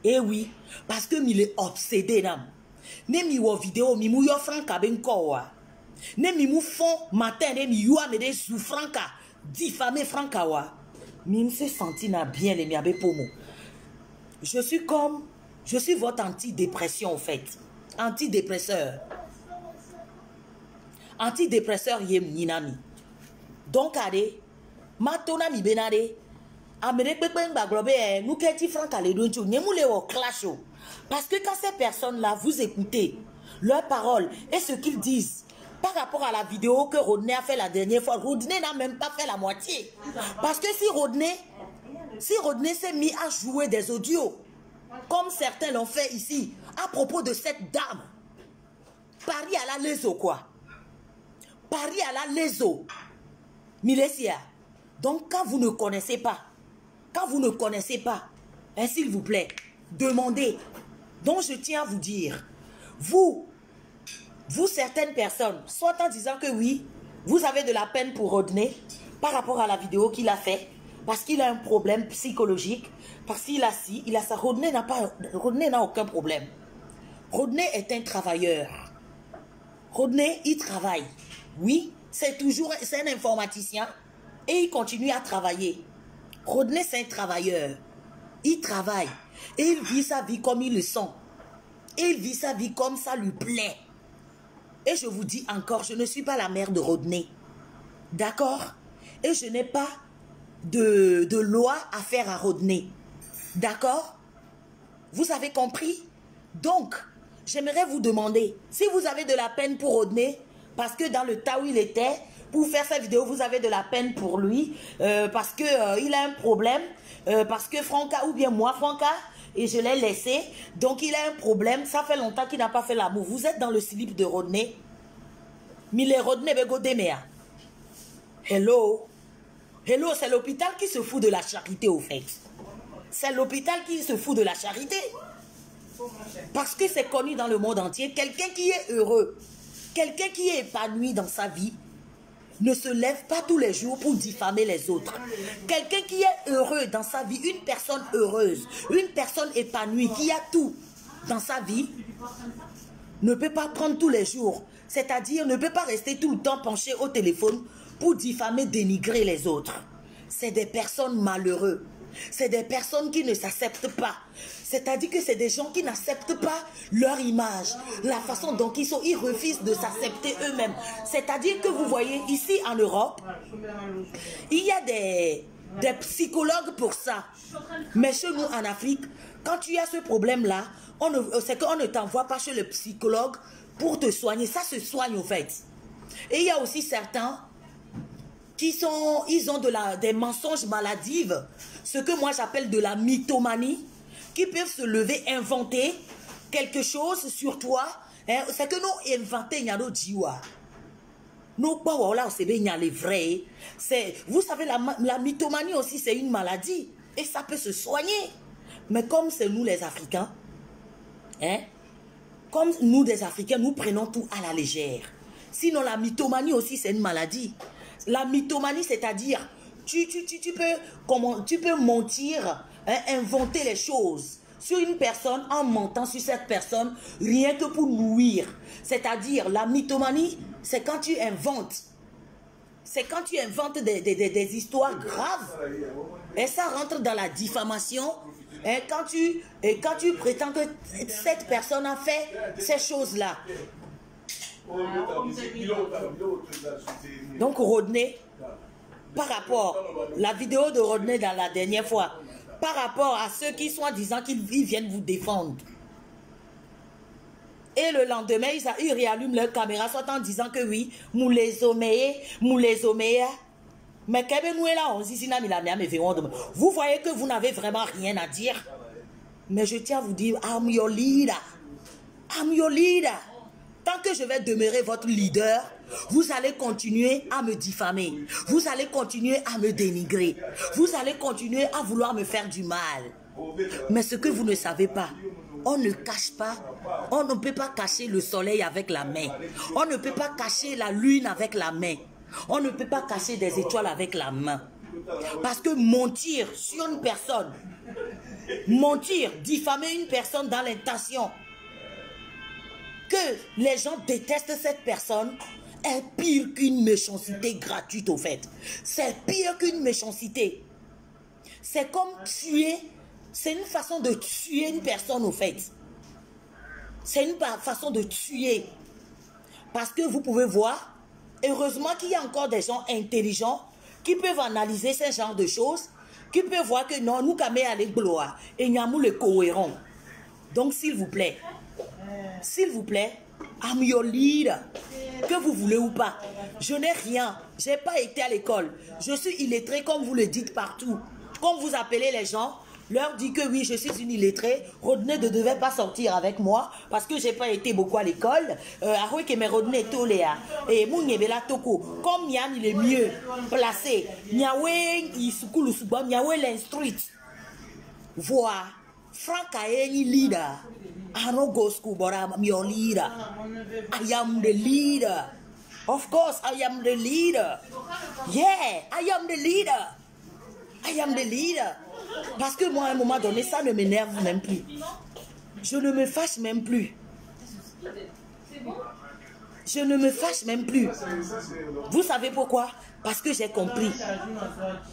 Eh oui, parce que il est obsédé nam. Ne mi wo vidéo mi mu yo franka ben ko wa. Ne mi mu fond matin ne mi yo amede sou franka diffamer franka wa. Mi se senti na bien les mi abe pomo. Je suis votre antidépression en fait. Antidépresseur. Antidépresseur yé minami. Donc allez, matona mi benade. Parce que quand ces personnes-là, vous écoutez leurs paroles et ce qu'ils disent par rapport à la vidéo que Rodney a fait la dernière fois, Rodney n'a même pas fait la moitié. Parce que si Rodney s'est mis à jouer des audios, comme certains l'ont fait ici, à propos de cette dame, Paris à la leso quoi. Paris à la leso. Milesia. Donc quand vous ne connaissez pas, hein, s'il vous plaît, demandez. Donc je tiens à vous dire, vous certaines personnes, soit en disant que oui, vous avez de la peine pour Rodney par rapport à la vidéo qu'il a fait, parce qu'il a un problème psychologique, parce qu'il a ci, il a ça. Rodney n'a aucun problème. Rodney est un travailleur. Rodney, il travaille. Oui, c'est un informaticien et il continue à travailler. Rodney, c'est un travailleur. Il travaille. Et il vit sa vie comme il le sent. Et il vit sa vie comme ça lui plaît. Et je vous dis encore, je ne suis pas la mère de Rodney. D'accord? Et je n'ai pas de loi à faire à Rodney. D'accord? Vous avez compris? Donc, j'aimerais vous demander, si vous avez de la peine pour Rodney, parce que dans le tas où il était, pour faire cette vidéo, vous avez de la peine pour lui parce que il a un problème, parce que Franca, ou bien moi, Franca, et je l'ai laissé, donc il a un problème, ça fait longtemps qu'il n'a pas fait l'amour. Vous êtes dans le slip de Rodney. Mille Rodney bego demea. Hello. Hello, c'est l'hôpital qui se fout de la charité au fait. C'est l'hôpital qui se fout de la charité. Parce que c'est connu dans le monde entier. Quelqu'un qui est heureux, quelqu'un qui est épanoui dans sa vie, ne se lève pas tous les jours pour diffamer les autres. Quelqu'un qui est heureux dans sa vie, une personne heureuse, une personne épanouie, qui a tout dans sa vie, ne peut pas prendre tous les jours. C'est-à-dire, ne peut pas rester tout le temps penché au téléphone pour diffamer, dénigrer les autres. C'est des personnes malheureuses. C'est des personnes qui ne s'acceptent pas. C'est-à-dire que c'est des gens qui n'acceptent pas leur image, la façon dont ils sont. Ils refusent de s'accepter eux-mêmes. C'est-à-dire que vous voyez, ici en Europe, il y a des psychologues pour ça. Mais chez nous en Afrique, quand tu as ce problème-là, c'est qu'on ne t'envoie pas chez le psychologue pour te soigner. Ça se soigne au fait. Et il y a aussi certains ils ont des mensonges maladifs, ce que moi j'appelle de la mythomanie, qui peuvent se lever, inventer quelque chose sur toi. Hein, c'est que nous inventons, il y a nos jiwa. Nous, voilà, c'est bien les vrais. Vous savez, la mythomanie aussi, c'est une maladie. Et ça peut se soigner. Mais comme c'est nous les Africains, hein, comme nous des Africains, nous prenons tout à la légère. Sinon, la mythomanie aussi, c'est une maladie. La mythomanie, c'est-à-dire, tu peux mentir, hein, inventer les choses sur une personne en mentant sur cette personne, rien que pour nuire. C'est-à-dire, la mythomanie, c'est quand tu inventes. C'est quand tu inventes des histoires graves. Et ça rentre dans la diffamation. Et quand tu prétends que cette personne a fait ces choses-là. Donc Rodney, par rapport à la vidéo de Rodney dans la dernière fois, par rapport à ceux qui sont disant qu'ils viennent vous défendre. Et le lendemain, ils réallument leur caméra, soit en disant que oui, nous les omeyez. Mais vous voyez que vous n'avez vraiment rien à dire. Mais je tiens à vous dire, I'm your leader. I'm your leader. Tant que je vais demeurer votre leader, vous allez continuer à me diffamer. Vous allez continuer à me dénigrer. Vous allez continuer à vouloir me faire du mal. Mais ce que vous ne savez pas, on ne cache pas, on ne peut pas cacher le soleil avec la main. On ne peut pas cacher la lune avec la main. On ne peut pas cacher des étoiles avec la main. Parce que mentir sur une personne, mentir, diffamer une personne dans l'intention que les gens détestent cette personne est pire qu'une méchanceté gratuite au fait. C'est pire qu'une méchanceté. C'est comme tuer, c'est une façon de tuer une personne au fait. C'est une façon de tuer. Parce que vous pouvez voir, heureusement qu'il y a encore des gens intelligents qui peuvent analyser ce genre de choses, qui peuvent voir que non, nous camé à l'égloi et nous le cohérent. Donc s'il vous plaît, I'm your leader, que vous voulez ou pas. Je n'ai rien, je n'ai pas été à l'école. Je suis illettré comme vous le dites partout. Comme vous appelez les gens, leur dit que oui, je suis une illettrée. Rodney ne devait pas sortir avec moi parce que je n'ai pas été beaucoup à l'école. Rodney Toléa et Mouniebela Toko. Comme Yann, il est mieux placé. Niawe, Niawe l'instruit. Voilà. Frank Aeni leader. I don't go school, but I'm your leader. I am the leader. Of course, I am the leader. Yeah, I am the leader. I am the leader. Parce que moi, à un moment donné, ça ne m'énerve même plus. Je ne me fâche même plus. Je ne me fâche même plus. Vous savez pourquoi? Parce que j'ai compris.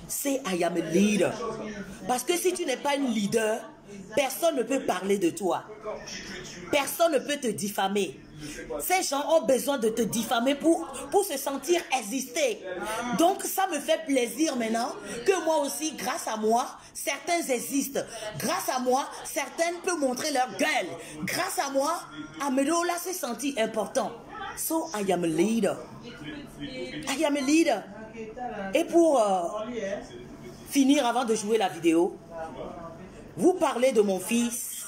C'est I am a leader. Parce que si tu n'es pas une leader, personne ne peut parler de toi. Personne ne peut te diffamer. Ces gens ont besoin de te diffamer pour se sentir exister. Donc ça me fait plaisir maintenant que moi aussi, grâce à moi, certains existent. Grâce à moi, certaines peuvent montrer leur gueule. Grâce à moi, Amedola s'est senti important. So I am a leader. I am a leader. Et pour finir avant de jouer la vidéo, vous parlez de mon fils.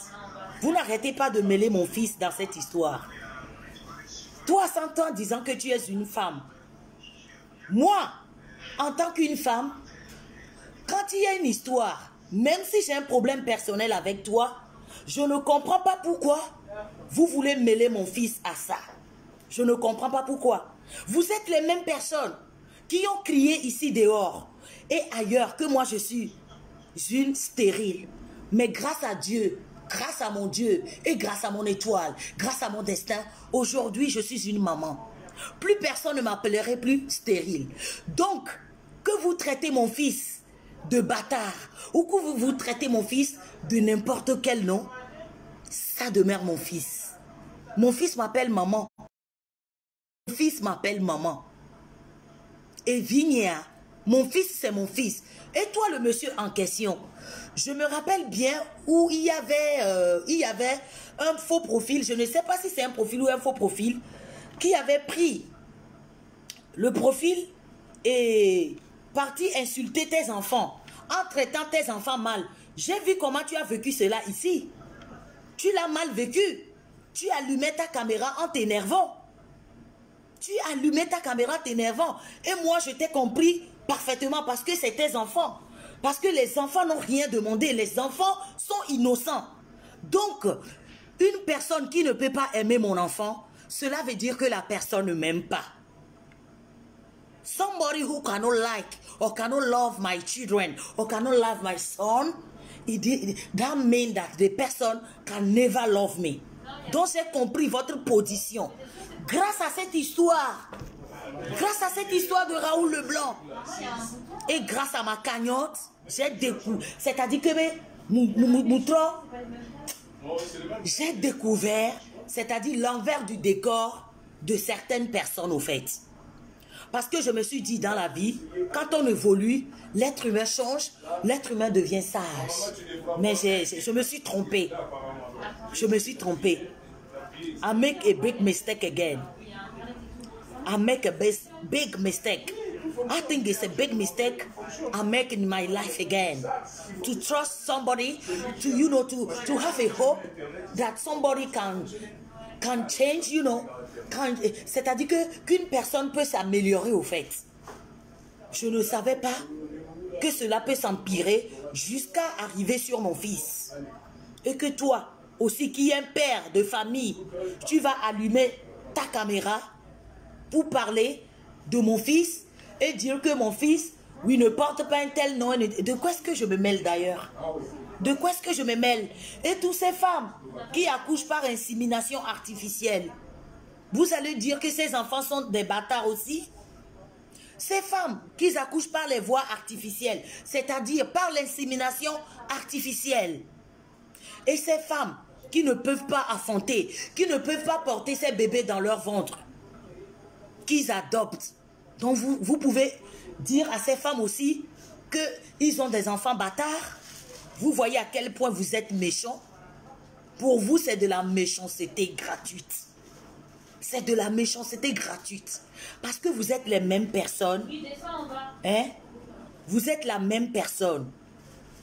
Vous n'arrêtez pas de mêler mon fils dans cette histoire. Toi, 100 ans disant que tu es une femme. Moi, en tant qu'une femme, quand il y a une histoire, même si j'ai un problème personnel avec toi, je ne comprends pas pourquoi vous voulez mêler mon fils à ça. Je ne comprends pas pourquoi. Vous êtes les mêmes personnes qui ont crié ici dehors et ailleurs que moi je suis une stérile. Mais grâce à Dieu, grâce à mon Dieu et grâce à mon étoile, grâce à mon destin, aujourd'hui je suis une maman. Plus personne ne m'appellerait plus stérile. Donc, que vous traitez mon fils de bâtard ou que vous traitez mon fils de n'importe quel nom, ça demeure mon fils. Mon fils m'appelle maman. Mon fils m'appelle maman. Et Vignéa, mon fils c'est mon fils. Et toi le monsieur en question, je me rappelle bien où il y avait un faux profil, je ne sais pas si c'est un profil ou un faux profil, qui avait pris le profil et parti insulter tes enfants, en traitant tes enfants mal. J'ai vu comment tu as vécu cela ici. Tu l'as mal vécu. Tu allumais ta caméra en t'énervant. Tu allumais ta caméra en t'énervant. Et moi, je t'ai compris parfaitement parce que c'est tes enfants. Parce que les enfants n'ont rien demandé. Les enfants sont innocents. Donc, une personne qui ne peut pas aimer mon enfant, cela veut dire que la personne ne m'aime pas. Somebody who cannot like or cannot love my children or cannot love my son, that means that the person can never love me. Donc j'ai compris votre position. Grâce à cette histoire de Raoul Leblanc et grâce à ma cagnotte, j'ai découvert, c'est-à-dire que j'ai découvert, c'est-à-dire l'envers du décor de certaines personnes au fait. Parce que je me suis dit dans la vie, quand on évolue, l'être humain change, l'être humain devient sage. Mais je me suis trompé. Je me suis trompé. I make a big mistake again. I make a big mistake. I think it's a big mistake I make in my life again. To trust somebody, to have a hope that somebody can change, c'est-à-dire qu'une personne peut s'améliorer au fait. Je ne savais pas que cela peut s'empirer jusqu'à arriver sur mon fils. Et que toi aussi qui es un père de famille, tu vas allumer ta caméra pour parler de mon fils et dire que mon fils, oui, ne porte pas un tel nom. De quoi est-ce que je me mêle d'ailleurs? De quoi est-ce que je me mêle? Et toutes ces femmes qui accouchent par insémination artificielle, vous allez dire que ces enfants sont des bâtards aussi? Ces femmes qui accouchent par les voies artificielles, c'est-à-dire par l'insémination artificielle, et ces femmes qui ne peuvent pas affronter, qui ne peuvent pas porter ces bébés dans leur ventre, qu'ils adoptent. Donc vous pouvez dire à ces femmes aussi qu'ils ont des enfants bâtards. Vous voyez à quel point vous êtes méchants. Pour vous, c'est de la méchanceté gratuite. C'est de la méchanceté gratuite. Parce que vous êtes les mêmes personnes. Hein? Vous êtes la même personne.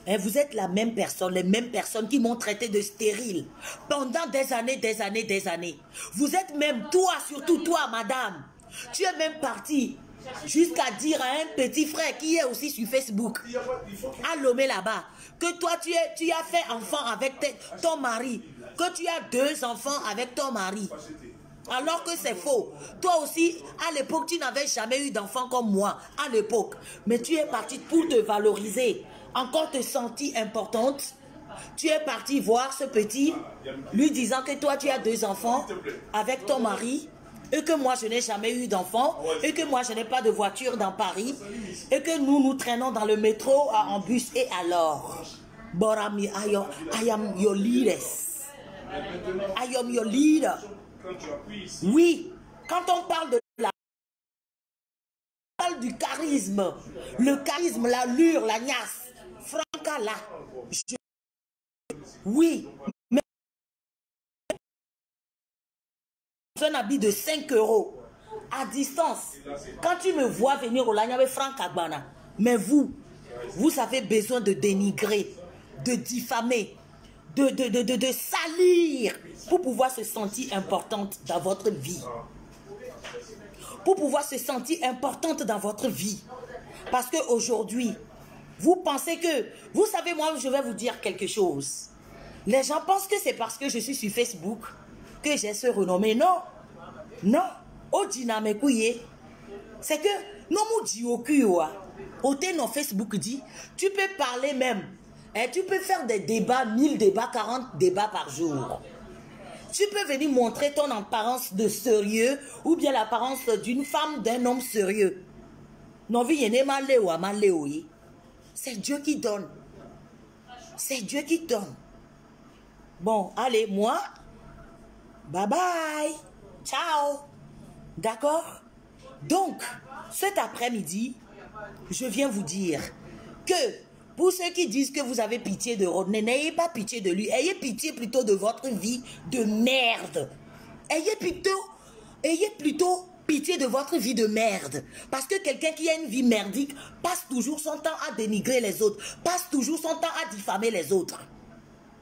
Hein? Vous êtes la même personne. Les mêmes personnes qui m'ont traité de stérile. Pendant des années, des années, des années. Vous êtes même, toi, surtout toi, madame. Tu es même parti jusqu'à dire à un petit frère qui est aussi sur Facebook, à Lomé là-bas, que toi tu as fait enfant avec ton mari, que tu as 2 enfants avec ton mari. Alors que c'est faux. Toi aussi, à l'époque, tu n'avais jamais eu d'enfant comme moi, à l'époque. Mais tu es parti pour te valoriser, encore te sentir importante. Tu es parti voir ce petit, lui disant que toi tu as 2 enfants avec ton mari, et que moi je n'ai jamais eu d'enfant, et que moi je n'ai pas de voiture dans Paris, et que nous traînons dans le métro en bus. Et alors, Borami, I am your leader. I am your leader. Oui, quand on parle de on parle du charisme, le charisme, l'allure, la gnasse, Franca là, oui, mais un habit de 5 euros à distance. Quand tu me vois venir au Lagna avec Franck Agbana, mais vous avez besoin de dénigrer, de diffamer, de salir pour pouvoir se sentir importante dans votre vie. Pour pouvoir se sentir importante dans votre vie. Parce qu'aujourd'hui, vous pensez que... Vous savez, moi, je vais vous dire quelque chose. Les gens pensent que c'est parce que je suis sur Facebook que j'ai ce renommé. Non. Non. Au dynamekouye. C'est que... Non, mon dit au cul. Au non Facebook dit, tu peux parler même. Et tu peux faire des débats, 1000 débats, 40 débats par jour. Tu peux venir montrer ton apparence de sérieux ou bien l'apparence d'une femme, d'un homme sérieux. Non, c'est Dieu qui donne. C'est Dieu qui donne. Bon, allez, moi, bye bye. Ciao. D'accord? Donc, cet après-midi, je viens vous dire que pour ceux qui disent que vous avez pitié de Rodney, n'ayez pas pitié de lui. Ayez pitié plutôt de votre vie de merde. Ayez plutôt pitié de votre vie de merde. Parce que quelqu'un qui a une vie merdique passe toujours son temps à dénigrer les autres. Passe toujours son temps à diffamer les autres.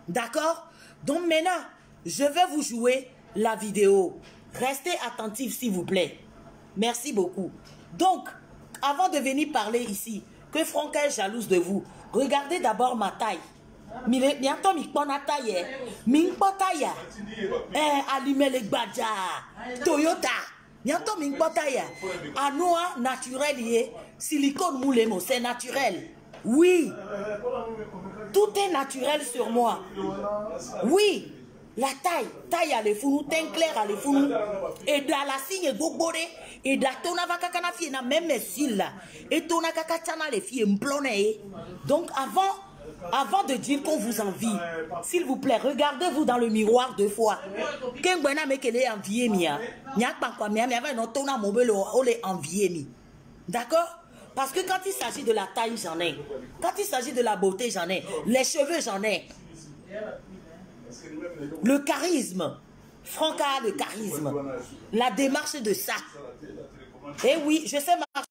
D'accord? Donc maintenant, je vais vous jouer la vidéo. Restez attentifs s'il vous plaît. Merci beaucoup. Donc, avant de venir parler ici, que Franck est jalouse de vous, regardez d'abord ma taille. Bientôt, mi pona taille. Mi taille. Allumez les badja. Toyota. Bientôt, mi taille. Anoa naturel yé. Silicone moulemo, c'est naturel. Oui. Tout est naturel sur moi. Oui. La taille à l'effounou, teint clair à l'effounou. Et dans la signe gogoré. Et dans ton avacana fille na même s'il là. Et ton akakachana les filles m'plonné. Donc avant de dire qu'on vous envie, s'il vous plaît, regardez-vous dans le miroir 2 fois. Qu'un buena me qu'elle est enviée mia. N'y a pas quoi mia, mais non ton amobel on les envié mi. D'accord? Parce que quand il s'agit de la taille, j'en ai. Quand il s'agit de la beauté, j'en ai. Les cheveux, j'en ai. Le charisme. Franck a le charisme. La démarche de ça. Et oui, je sais marcher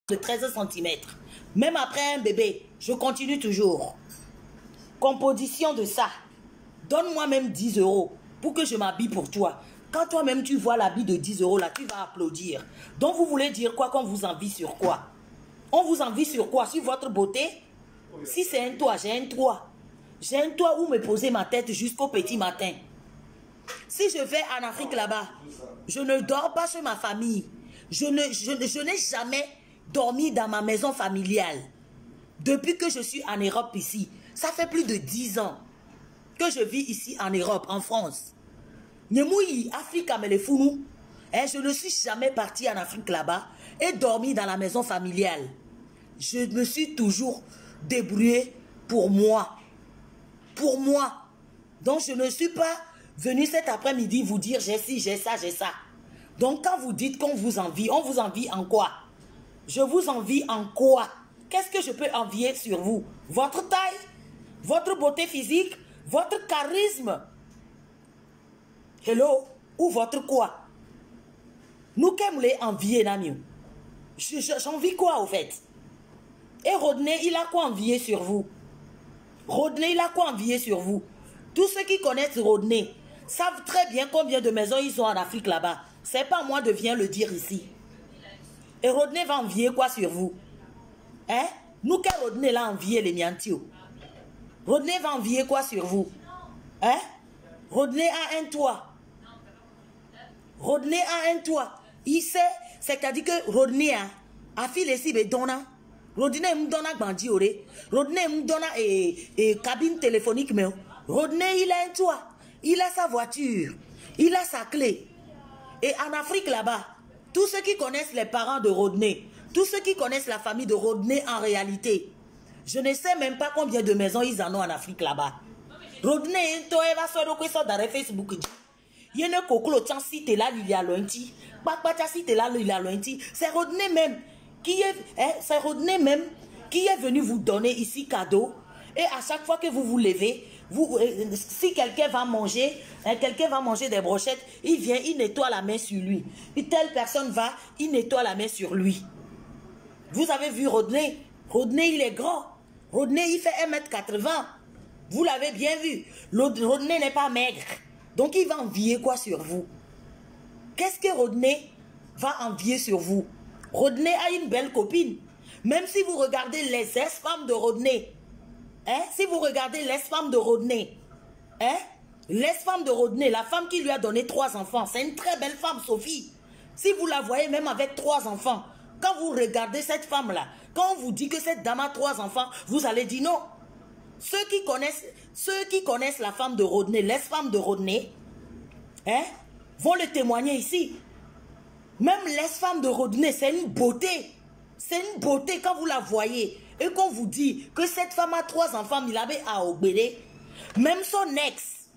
de 13 cm. Même après un bébé, je continue toujours. Composition de ça. Donne-moi même 10 € pour que je m'habille pour toi. Quand toi-même tu vois l'habit de 10 € là, tu vas applaudir. Donc vous voulez dire quoi qu'on vous envie sur quoi? On vous envie sur quoi? Sur votre beauté? Si c'est un toit, j'ai un toit. J'ai un toit où me poser ma tête jusqu'au petit matin. Si je vais en Afrique là-bas, je ne dors pas chez ma famille. Je n'ai jamais dormi dans ma maison familiale. Depuis que je suis en Europe ici, ça fait plus de 10 ans que je vis ici en Europe, en France. Je ne suis jamais parti en Afrique là-bas et dormi dans la maison familiale. Je me suis toujours débrouillé pour moi. Pour moi. Donc je ne suis pas venu cet après-midi vous dire j'ai ci, j'ai ça, j'ai ça. Donc quand vous dites qu'on vous envie, on vous envie en quoi? Je vous envie en quoi? Qu'est-ce que je peux envier sur vous? Votre taille? Votre beauté physique? Votre charisme? Hello? Ou votre quoi? Nous qui les envier, Namio? J'envie quoi au fait? Et Rodney, il a quoi envier sur vous? Rodney, il a quoi envier sur vous? Tous ceux qui connaissent Rodney savent très bien combien de maisons ils ont en Afrique là-bas. C'est pas moi de venir le dire ici. Et Rodney va envier quoi sur vous? Hein? Nous, que Rodney l'a envié les miantio. Rodney va envier quoi sur vous? Hein? Rodney a un toit. Rodney a un toit. Il sait, c'est-à-dire que Rodney a filé si bedona. Rodney me donne bandi oré. Rodney me donne cabine téléphonique mais Rodney il a un toit. Il a sa voiture. Il a sa clé. Et en Afrique là-bas, tous ceux qui connaissent les parents de Rodney, tous ceux qui connaissent la famille de Rodney en réalité, je ne sais même pas combien de maisons ils en ont en Afrique là-bas. Rodney, toi, va sur dans Facebook. Il y a un coco, tiens, si t'es là, il y a lointi. Papa, si t'es là, il y a lointi. C'est Rodney même qui est venu vous donner ici cadeau. Et à chaque fois que vous vous levez, si quelqu'un va manger, quelqu'un va manger des brochettes, il vient, il nettoie la main sur lui. Et telle personne va, il nettoie la main sur lui. Vous avez vu Rodney? Rodney, il est grand. Rodney, il fait 1m80. Vous l'avez bien vu. Rodney n'est pas maigre. Donc, il va envier quoi sur vous? Qu'est-ce que Rodney va envier sur vous? Rodney a une belle copine. Même si vous regardez les ex-femmes de Rodney, si vous regardez l'ex-femme de Rodney, l'ex-femme de Rodney, la femme qui lui a donné 3 enfants, c'est une très belle femme, Sophie. Si vous la voyez même avec 3 enfants, quand vous regardez cette femme-là, quand on vous dit que cette dame a 3 enfants, vous allez dire non. Ceux qui connaissent la femme de Rodney, l'ex-femme de Rodney, vont le témoigner ici. Même l'ex-femme de Rodney, c'est une beauté. C'est une beauté quand vous la voyez. Et qu'on vous dit que cette femme a 3 enfants, il avait à Ogbélé. Même son ex,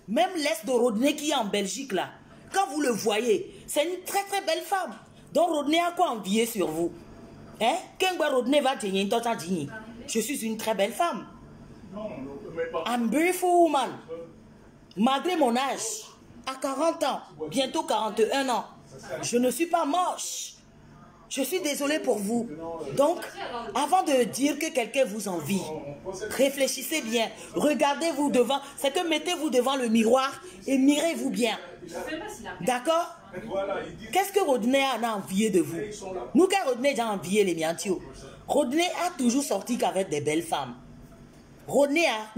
même l'ex de Rodney qui est en Belgique là, quand vous le voyez, c'est une très très belle femme. Donc Rodney a quoi envier sur vous? Quand Rodney va dire, je suis une très belle femme. I'm beautiful woman. Malgré mon âge, à 40 ans, bientôt 41 ans, je ne suis pas moche. Je suis désolée pour vous. Donc, avant de dire que quelqu'un vous envie, réfléchissez bien. Regardez-vous devant. C'est que mettez-vous devant le miroir et mirez-vous bien. D'accord? Qu'est-ce que Rodney a envié de vous? Nous, quand Rodney a envié les miantio, Rodney a toujours sorti qu'avec des belles femmes. Rodney a...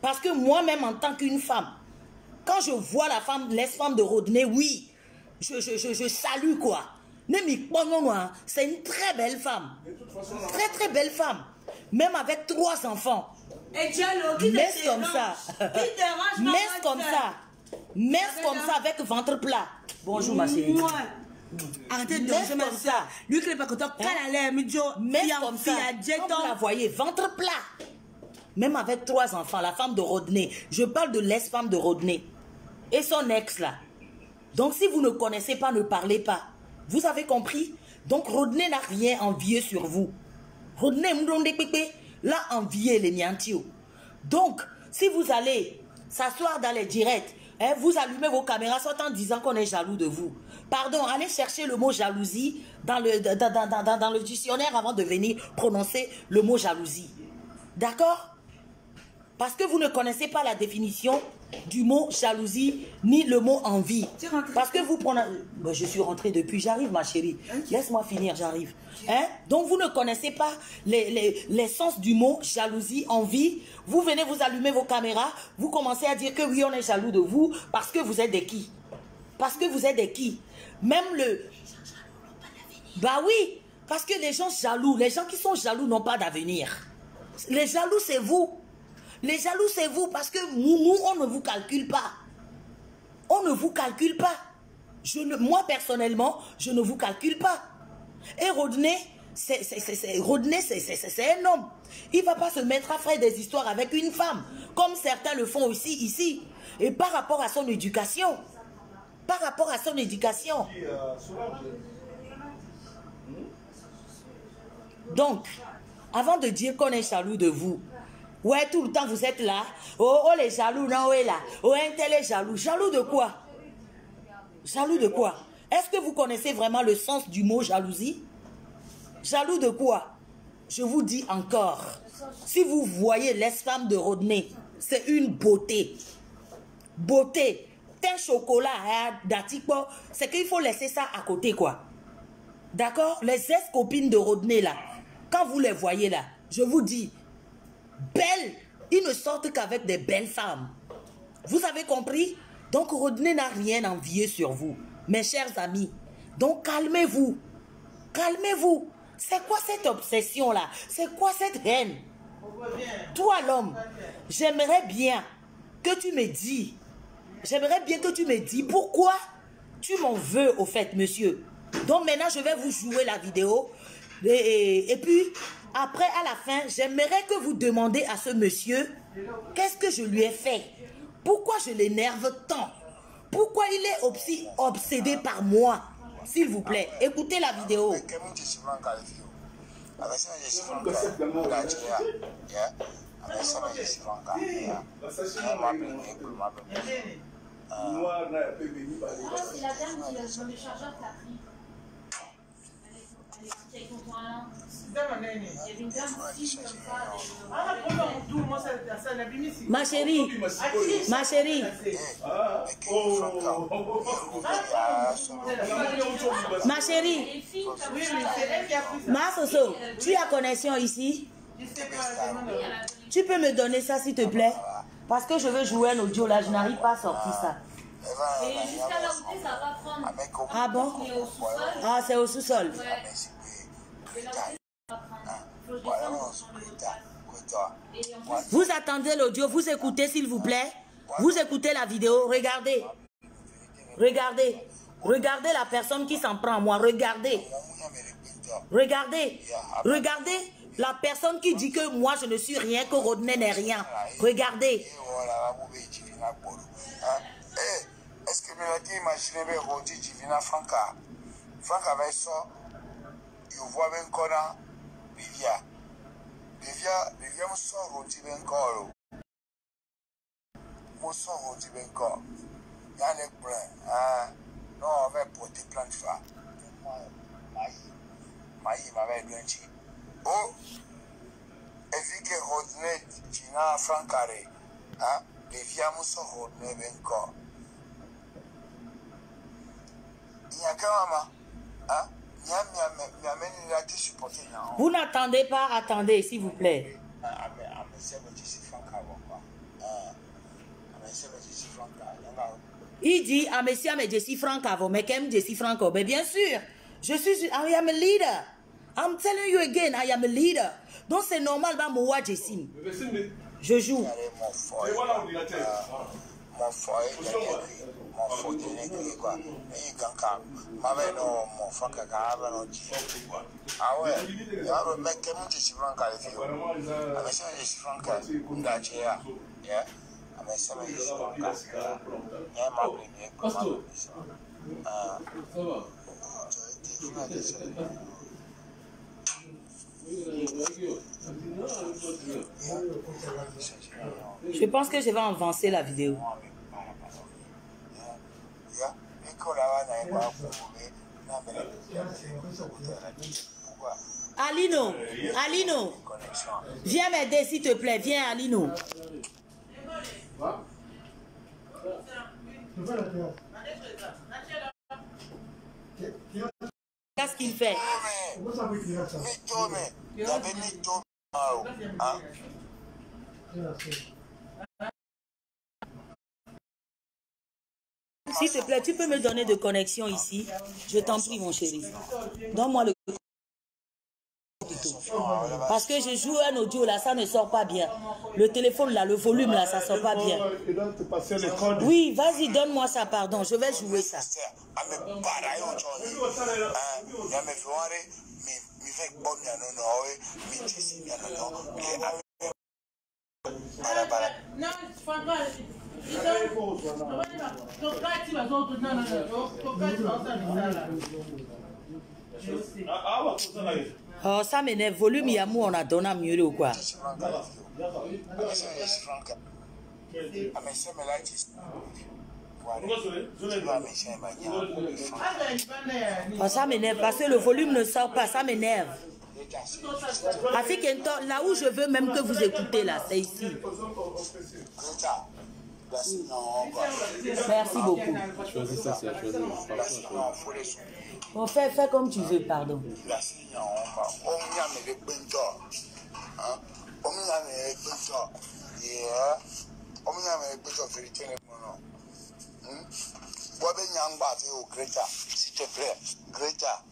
Parce que moi-même, en tant qu'une femme, quand je vois la femme, l'ex-femme de Rodney, oui, je salue quoi. C'est une très belle femme. Très très belle femme. Même avec 3 enfants. Mince comme ça. Mince comme ça. Mince comme ça avec ventre plat. Bonjour ma chérie. Arrêtez de manger comme ça. Lui qui n'est pas content, quand elle a l'air, comme ça. Comme vous la voyez, ventre plat. Même avec 3 enfants, la femme de Rodney. Je parle de l'ex-femme de Rodney. Et son ex là. Donc si vous ne connaissez pas, ne parlez pas. Vous avez compris? Donc Rodney n'a rien envié sur vous. Rodney l'a envié les miantio. Donc si vous allez s'asseoir dans les directs, vous allumez vos caméras soit en disant qu'on est jaloux de vous. Pardon, allez chercher le mot jalousie dans le dictionnaire avant de venir prononcer le mot jalousie. D'accord? Parce que vous ne connaissez pas la définition du mot jalousie ni le mot envie. Parce que vous prenez... Ben, je suis rentrée depuis, j'arrive ma chérie. Laisse-moi finir, j'arrive. Donc vous ne connaissez pas les sens du mot jalousie, envie. Vous venez, vous allumez vos caméras, vous commencez à dire que oui, on est jaloux de vous parce que vous êtes des qui? Parce que vous êtes des qui? Même le... Bah oui, parce que les gens jaloux, les gens qui sont jaloux n'ont pas d'avenir. Les jaloux, c'est vous. Les jaloux, c'est vous parce que nous, on ne vous calcule pas. On ne vous calcule pas. Moi, personnellement, je ne vous calcule pas. Et Rodney, c'est un homme. Il ne va pas se mettre à faire des histoires avec une femme, comme certains le font aussi ici. Et par rapport à son éducation. Par rapport à son éducation. Donc, avant de dire qu'on est jaloux de vous, ouais, tout le temps vous êtes là. Oh, les jaloux, non, ouais, là. Oh, un tel est jaloux. Jaloux de quoi? Jaloux de quoi? Est-ce que vous connaissez vraiment le sens du mot jalousie? Jaloux de quoi? Je vous dis encore. Si vous voyez l'ex-femme de Rodney, c'est une beauté. Beauté. Un chocolat, c'est qu'il faut laisser ça à côté, quoi. D'accord? Les ex-copines de Rodney, là, quand vous les voyez, là, je vous dis, belles, ils ne sortent qu'avec des belles femmes. Vous avez compris? Donc Rodney n'a rien envié sur vous, mes chers amis. Donc calmez-vous. Calmez-vous. C'est quoi cette obsession-là? C'est quoi cette haine? Toi l'homme, j'aimerais bien que tu me dis, pourquoi tu m'en veux au fait, monsieur. Donc maintenant je vais vous jouer la vidéo. Et puis après, à la fin, j'aimerais que vous demandiez à ce monsieur, qu'est-ce que je lui ai fait? Pourquoi je l'énerve tant? Pourquoi il est aussi obsédé par moi? S'il vous plaît, écoutez la vidéo. amesema Jesse Franca Nigeria, yeah, amesema Jesse Franca, yeah, Noir n'a pas béni par les Ah, c'est la dame qui dans le chargeur qui a pris. Elle est avec ton point là. Il y avait une dame ici comme ça. Ma chérie, ma chérie, ma chérie, Les filles comme Oui, ça. mais c'est elle qui a pris ça. ma Soso, tu as connexion ici? Je sais pas, demande. Tu peux me donner ça s'il te plaît? Parce que je veux jouer un audio là, je n'arrive pas à sortir ça. Et jusqu'à là où t'es, ça va prendre. Ah bon? On est au sous-sol. Ah, c'est au sous-sol. Ouais. Et là où t'es, ça va prendre. Il faut que je descende pour prendre le mot de passe. Et en plus, Vous attendez l'audio, vous écoutez s'il vous plaît. Vous écoutez la vidéo, regardez. Regardez. Regardez la personne qui s'en prend à moi, regardez. Regardez. Regardez la personne qui dit que moi je ne suis rien, que Rodney n'est rien. Regardez. Est-ce que tu imagines que Rodi Divina Franca avait ça, il voit bien qu'on a Livia me sort Rodi bien corps. Moi sort Rodi bien corps. Il y a les plein. Non, on va porter plein de fois. Maï m'avait bien dit. Oh, et vu que Rodney Divina Franca, Livia me sort Rodney bien corps. Vous n'attendez pas, attendez s'il vous plaît. Il dit à monsieur Jesse Franco, mais qu'aime Jesse Franco? Mais bien sûr, je suis, I am a leader. I'm telling you again, I am a leader. Donc c'est normal, bah, moi Jesse. Je joue. Et voilà l'ordinateur. Mon foyer, mon foyer, quoi. Et quand mon frère, ah ouais, il y a un mec qui est Jesse Franca, avec Jesse Franca, yeah. Je pense que je vais avancer la vidéo. Alino, Alino, viens m'aider s'il te plaît, viens Alino. Qu'est-ce qu'il fait? S'il te plaît, tu peux me donner de connexion ici? Je t'en prie, mon chéri. Donne-moi le... Parce que je joue un audio là, ça ne sort pas bien. Le téléphone là, le volume là, ça sort pas bien. Oui, vas-y, donne-moi ça, pardon. Je vais jouer ça. Non, Franca, Oh, ça m'énerve. Volume, Yamou, on a donné mieux ou quoi? Oh, ça m'énerve parce que le volume ne sort pas. Ça m'énerve. Là où je veux même que vous écoutez là, c'est ici. Merci beaucoup. Choisis ça, c'est à choisir. Bon, fais comme tu veux, pardon. S'il te plaît, Greta,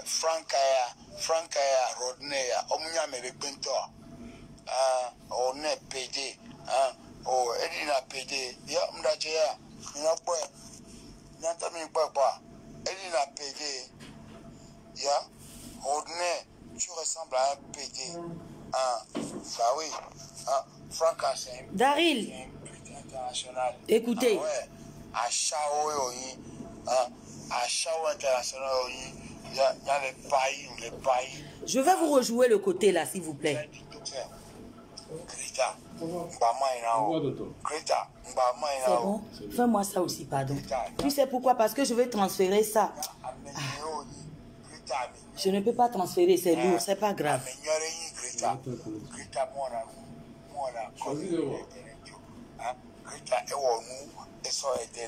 Franca, Rodney, on est pédé, oh, Edina pédé, ya m'dajea, n'a pas, Edina pédé, ya, Rodney, tu ressembles à un pédé, bah oui, Franca, c'est un Daryl, pédé international. écoutez. À Chao, à Chao International, il y a les pays. Je vais vous rejouer le côté là, s'il vous plaît. Greta, C'est bon? Fais-moi ça aussi, pardon. Tu sais pourquoi? Parce que je vais transférer ça. Je ne peux pas transférer, c'est lourd, c'est pas grave.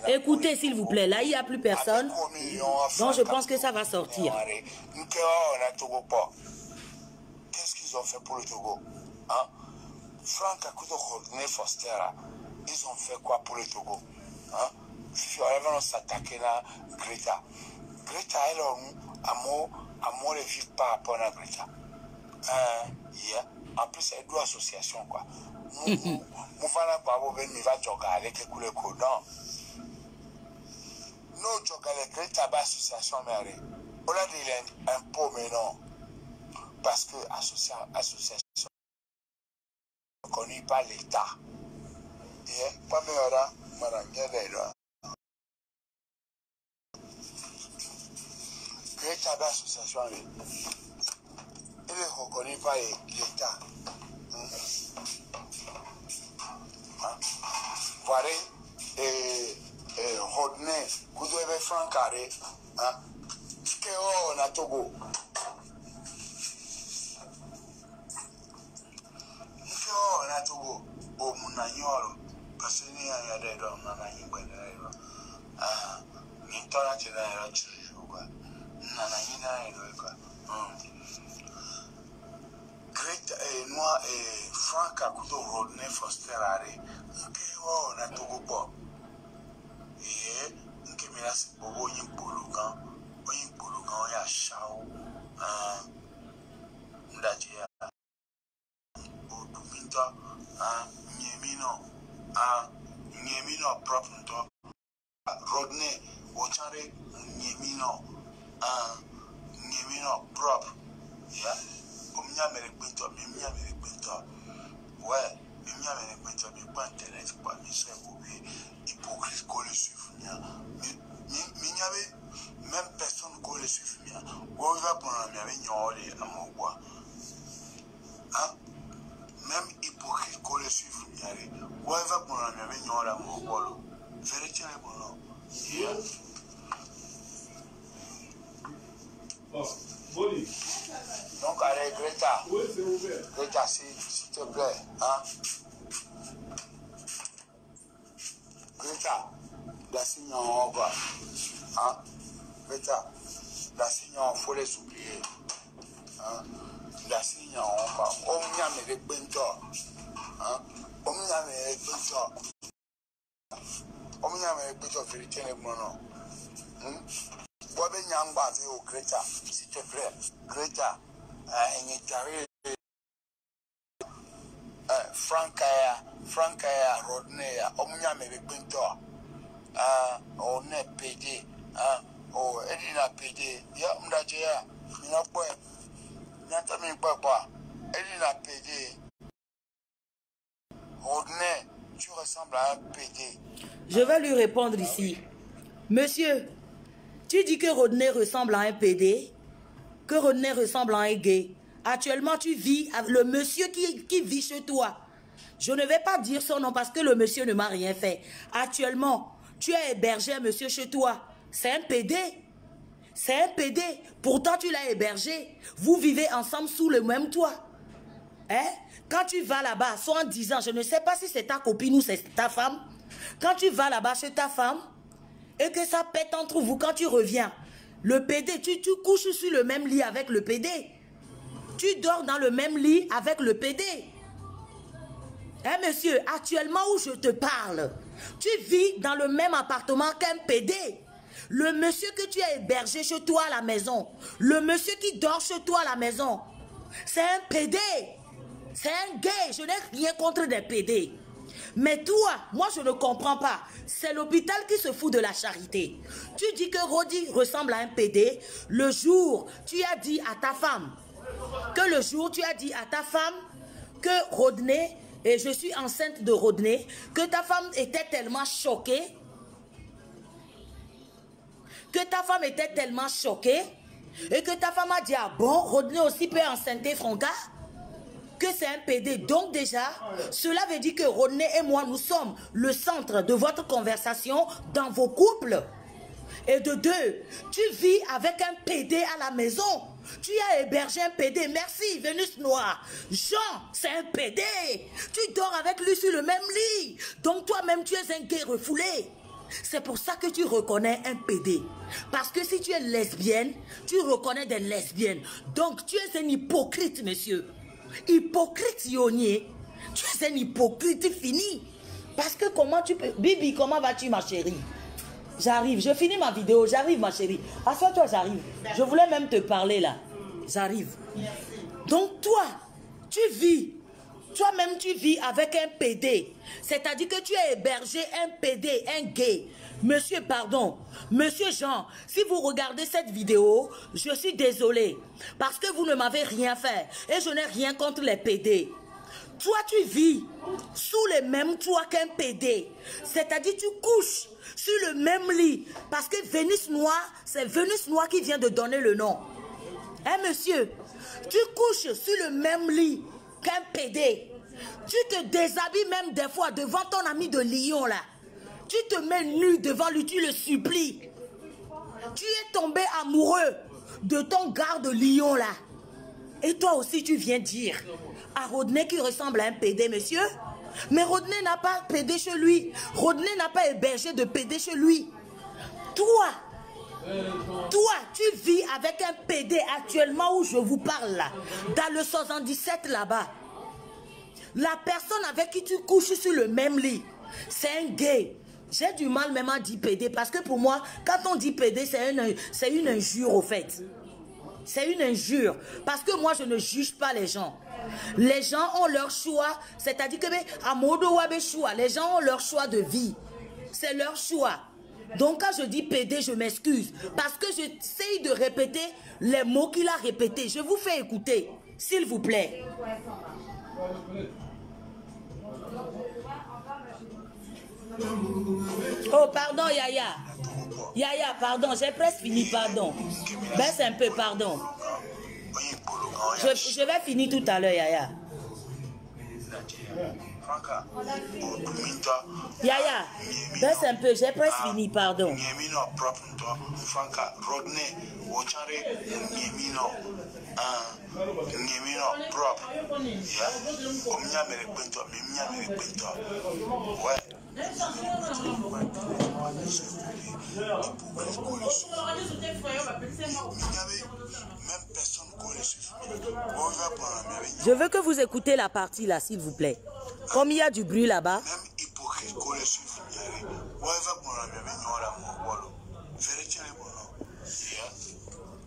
Écoutez, s'il vous plaît, là, il n'y a plus personne. Donc, je pense que ça va sortir. Qu'est-ce qu'ils ont fait pour le Togo? Hein? Franck Akuto Rodney Foster, ils ont fait quoi pour le Togo? Hein? Si on va s'attaquer à Greta. Greta, elle a un ne vit pas rapport à Greta. Yeah. En plus, elle doit association, quoi. Nous voilà pas vous venir va joker avec les couleurs non. Nous joker avec Greta association mais on a dit un peu mais non. Parce que association ne connaît pas l'État. Et pas meilleur, madame, Greta association, il ne reconnaît pas l'État. Voilà, Rodney, vous devez franc carré, que on a Togo. On a Togo, au Munayoro, parce que n'y a des hommes, on a une bonne erreur. N'intolérance n'a pas de jour, quoi. Great et moi et Franck Akuto Rodney Foster Aré, on a Togo Bob. Et on a ce bobo Yimbolugan, on a Chao, Ndadia, Oduminta, Niemino propre, Rodney, Ochare, Niemino propre. Yeah. Mimia me rekwento. Ouais, mimia me rekwento mi pa internet pa mi so évoluer hypocrite ko le suivre mia même personne ko le suivre mia wo va prendre mia be nyole amogwa hein même hypocrite ko le suivre mia wo va prendre mia be nyole amogwa vérité le bon yeah. Oh, Boli. Donc, allez, Greta. Oui, c'est ouvert. Greta, s'il te plaît. Hein? Greta, la signe en bas. Hein? Greta, la signe en faut les oublier. Hein? La signe en bas. On m'a mis les bento. Hein? On m'a mis les bento. On m'a mis les bento, vérité, les monos. Greta, s'il te plaît, Greta, Frankaya, Rodney, Omnia Mebinto, on est PD, oh, Edina PD, Yamdajia, Minapoe, Natami Papa, Edina PD, Rodney, tu ressembles à un PD. Je vais lui répondre ici. Monsieur, tu dis que Rodney ressemble à un PD, que Rodney ressemble à un gay. Actuellement, tu vis avec le monsieur qui vit chez toi. Je ne vais pas dire son nom parce que le monsieur ne m'a rien fait. Actuellement, tu as hébergé un monsieur chez toi. C'est un PD. C'est un PD. Pourtant, tu l'as hébergé. Vous vivez ensemble sous le même toit. Hein? Quand tu vas là-bas, soit en disant, je ne sais pas si c'est ta copine ou c'est ta femme. Quand tu vas là-bas chez ta femme, et que ça pète entre vous quand tu reviens. Le PD, tu couches sur le même lit avec le PD. Tu dors dans le même lit avec le PD. Hein, monsieur, actuellement où je te parle, tu vis dans le même appartement qu'un PD. Le monsieur que tu as hébergé chez toi à la maison, le monsieur qui dort chez toi à la maison, c'est un PD. C'est un gay. Je n'ai rien contre des PD. Mais toi, moi je ne comprends pas. C'est l'hôpital qui se fout de la charité. Tu dis que Rodi ressemble à un PD. Le jour, tu as dit à ta femme que Rodney, et je suis enceinte de Rodney, que ta femme était tellement choquée que ta femme était tellement choquée et que ta femme a dit, ah bon, Rodney aussi peut enceinter Franca, que c'est un PD. Donc déjà, cela veut dire que Rodney et moi, nous sommes le centre de votre conversation dans vos couples. Et de deux, tu vis avec un PD à la maison. Tu as hébergé un PD. Merci, Vénus Noire. Jean, c'est un PD. Tu dors avec lui sur le même lit. Donc toi-même, tu es un gay refoulé. C'est pour ça que tu reconnais un PD. Parce que si tu es lesbienne, tu reconnais des lesbiennes. Donc tu es un hypocrite, monsieur. Hypocrite, Yonier. Tu es un hypocrite fini. Parce que comment tu peux... Bibi, comment vas-tu, ma chérie? J'arrive, je finis ma vidéo, j'arrive ma chérie. Assois-toi, j'arrive. Je voulais même te parler là. J'arrive. Donc toi, tu vis. Toi-même, tu vis avec un PD. C'est-à-dire que tu as hébergé un PD, un gay. Monsieur, pardon. Monsieur Jean, si vous regardez cette vidéo, je suis désolé. Parce que vous ne m'avez rien fait. Et je n'ai rien contre les PD. Toi, tu vis sous le même toit qu'un PD. C'est-à-dire tu couches sur le même lit. Parce que Vénus Noire, c'est Vénus Noire qui vient de donner le nom. Hein, monsieur? Tu couches sur le même lit qu'un PD. Tu te déshabilles même des fois devant ton ami de Lyon, là. Tu te mets nu devant lui, tu le supplies. Tu es tombé amoureux de ton gars de Lyon, là. Et toi aussi, tu viens dire à Rodney qui ressemble à un PD, monsieur. Mais Rodney n'a pas PD chez lui. Rodney n'a pas hébergé de PD chez lui. Toi, tu vis avec un PD actuellement où je vous parle là. Dans le 77 là-bas. La personne avec qui tu couches sur le même lit, c'est un gay. J'ai du mal même à dire PD parce que pour moi, quand on dit PD, c'est une injure au fait. C'est une injure. Parce que moi, je ne juge pas les gens. Les gens ont leur choix. C'est-à-dire que à Modo Wabe choix, les gens ont leur choix de vie. C'est leur choix. Donc quand je dis PD, je m'excuse. Parce que j'essaye de répéter les mots qu'il a répétés. Je vous fais écouter, s'il vous plaît. Oh, pardon, Yaya. Yaya, pardon, j'ai presque fini, pardon. Baisse un peu, pardon. Je vais finir tout à l'heure, Yaya. Yaya, baisse un peu, j'ai presque fini, pardon. Je veux que vous écoutez la partie là, s'il vous plaît. Comme il y a du bruit là-bas.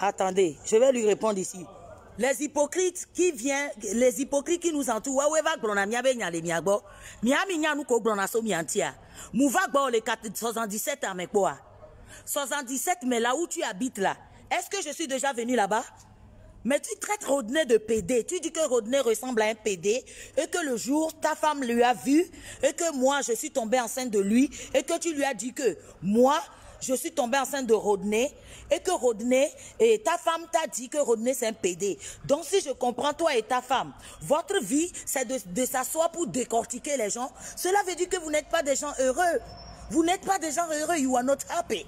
Attendez, je vais lui répondre ici. Les hypocrites qui nous entourent, les 77 à mes quoi. 77, mais là où tu habites là, est-ce que je suis déjà venu là-bas? Mais tu traites Rodney de PD. Tu dis que Rodney ressemble à un PD et que le jour, ta femme lui a vu et que moi, je suis tombée enceinte de lui et que tu lui as dit que moi, je suis tombée enceinte de Rodney et que Rodney, et ta femme t'a dit que Rodney c'est un PD. Donc si je comprends toi et ta femme, votre vie c'est de s'asseoir pour décortiquer les gens. Cela veut dire que vous n'êtes pas des gens heureux. Vous n'êtes pas des gens heureux. You are not happy.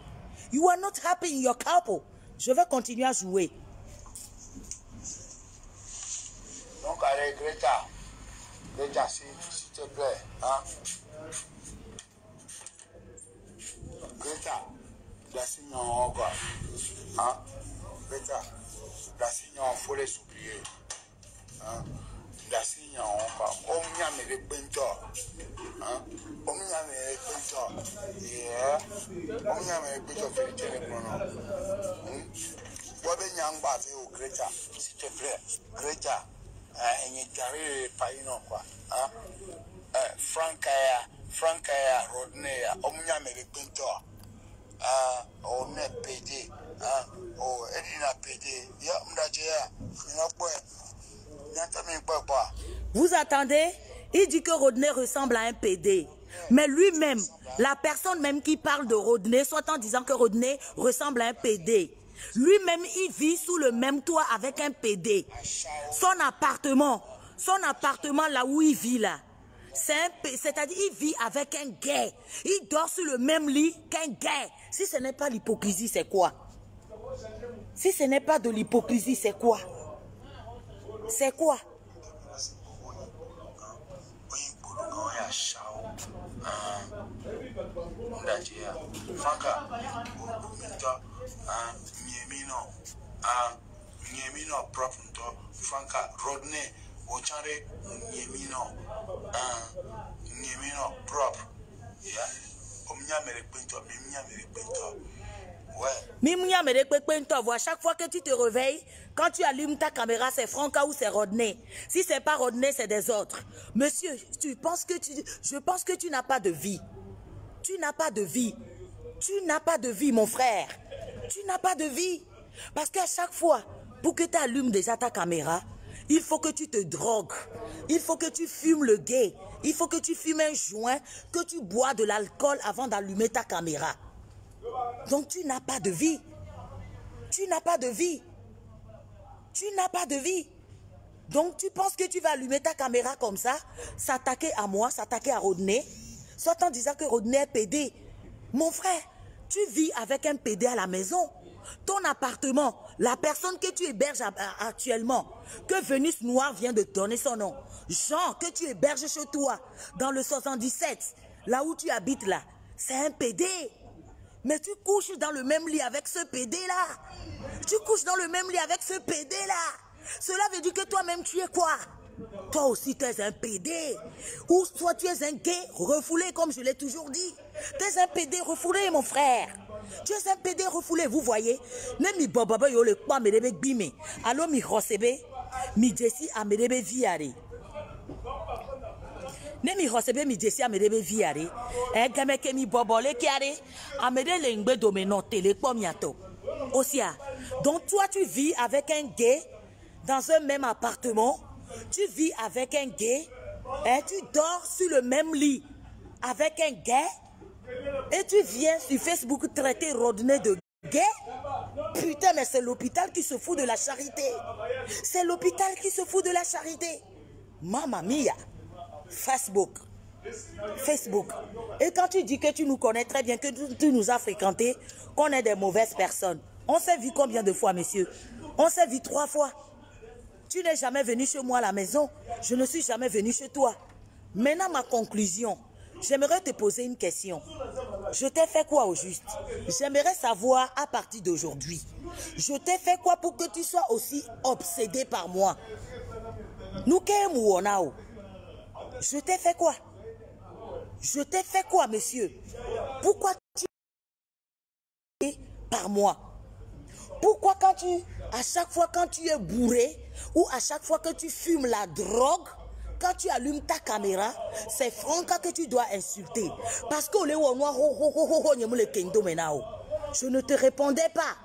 You are not happy in your couple. Je vais continuer à jouer. Donc allez Greta, s'il te plaît, hein? Greta, la signe en quoi, hein? Greta, la signe en faut les supplier, hein? La signe en quoi, on y a mes bento, hein? On y a mes bento, yeah, on y a mes bento fait le téléphone, Wabe nyangba fait au Greta, s'il te plaît, Greta. Et carré païno quoi, hein? Frankaya, Rodney, Omnia Meripinto, on est PD, hein? Oh, Edina PD, Vous attendez? Il dit que Rodney ressemble à un PD. Mais lui-même, La personne même qui parle de Rodney, soit en disant que Rodney ressemble à un PD. Lui-même, il vit sous le même toit avec un PD. Son appartement là où il vit là, c'est-à-dire il vit avec un gay. Il dort sur le même lit qu'un gay. Si ce n'est pas l'hypocrisie, c'est quoi? Si ce n'est pas de l'hypocrisie, c'est quoi? C'est quoi? À chaque fois que tu te réveilles, quand tu allumes ta caméra, c'est Franca ou c'est Rodney. Si c'est pas Rodney, c'est des autres. Monsieur, je pense que tu n'as pas de vie. Tu n'as pas de vie. Tu n'as pas de vie, mon frère. Tu n'as pas de vie. Parce qu'à chaque fois, pour que tu allumes déjà ta caméra, il faut que tu te drogues. Il faut que tu fumes le gay. Il faut que tu fumes un joint, que tu bois de l'alcool avant d'allumer ta caméra. Donc tu n'as pas de vie. Tu n'as pas de vie. Tu n'as pas de vie. Donc tu penses que tu vas allumer ta caméra comme ça, s'attaquer à moi, s'attaquer à Rodney, soit en disant que Rodney est PD. Mon frère, tu vis avec un PD à la maison. Ton appartement, la personne que tu héberges actuellement, que Venus Noire vient de donner son nom, Jean, que tu héberges chez toi, dans le 77, là où tu habites là, c'est un PD. Mais tu couches dans le même lit avec ce PD là. Tu couches dans le même lit avec ce PD là. Cela veut dire que toi-même tu es quoi? Toi aussi tu es un PD. Ou soit tu es un gay refoulé comme je l'ai toujours dit. Tu es un PD refoulé mon frère. Tu es un PD refoulé, vous voyez. Même mi bobaba yo le kwa merebe bime. Alors mi rosebe, mi jesi a merebe viare. Nemi hosebe mi jesi a merebe viare. Game ke mi bobole kiare. A mere lengbe domeno tele kwa miato. Osia. Donc toi tu vis avec un gay dans un même appartement. Tu vis avec un gay. Et tu dors sur le même lit avec un gay. Et tu viens sur Facebook traiter Rodney de gay. Putain, mais c'est l'hôpital qui se fout de la charité. C'est l'hôpital qui se fout de la charité. Mamma mia. Facebook. Et quand tu dis que tu nous connais très bien, que tu nous as fréquentés, qu'on est des mauvaises personnes. On s'est vu combien de fois, messieurs? On s'est vu 3 fois. Tu n'es jamais venu chez moi à la maison. Je ne suis jamais venu chez toi. Maintenant, ma conclusion. J'aimerais te poser une question. Je t'ai fait quoi au juste? J'aimerais savoir à partir d'aujourd'hui. Je t'ai fait quoi pour que tu sois aussi obsédé par moi? Nous qu'est-ce je t'ai fait quoi? Je t'ai fait quoi, monsieur? Pourquoi tu es par moi? Pourquoi à chaque fois quand tu es bourré, ou à chaque fois que tu fumes la drogue, quand tu allumes ta caméra, c'est Franca que tu dois insulter. Parce que je ne te répondais pas.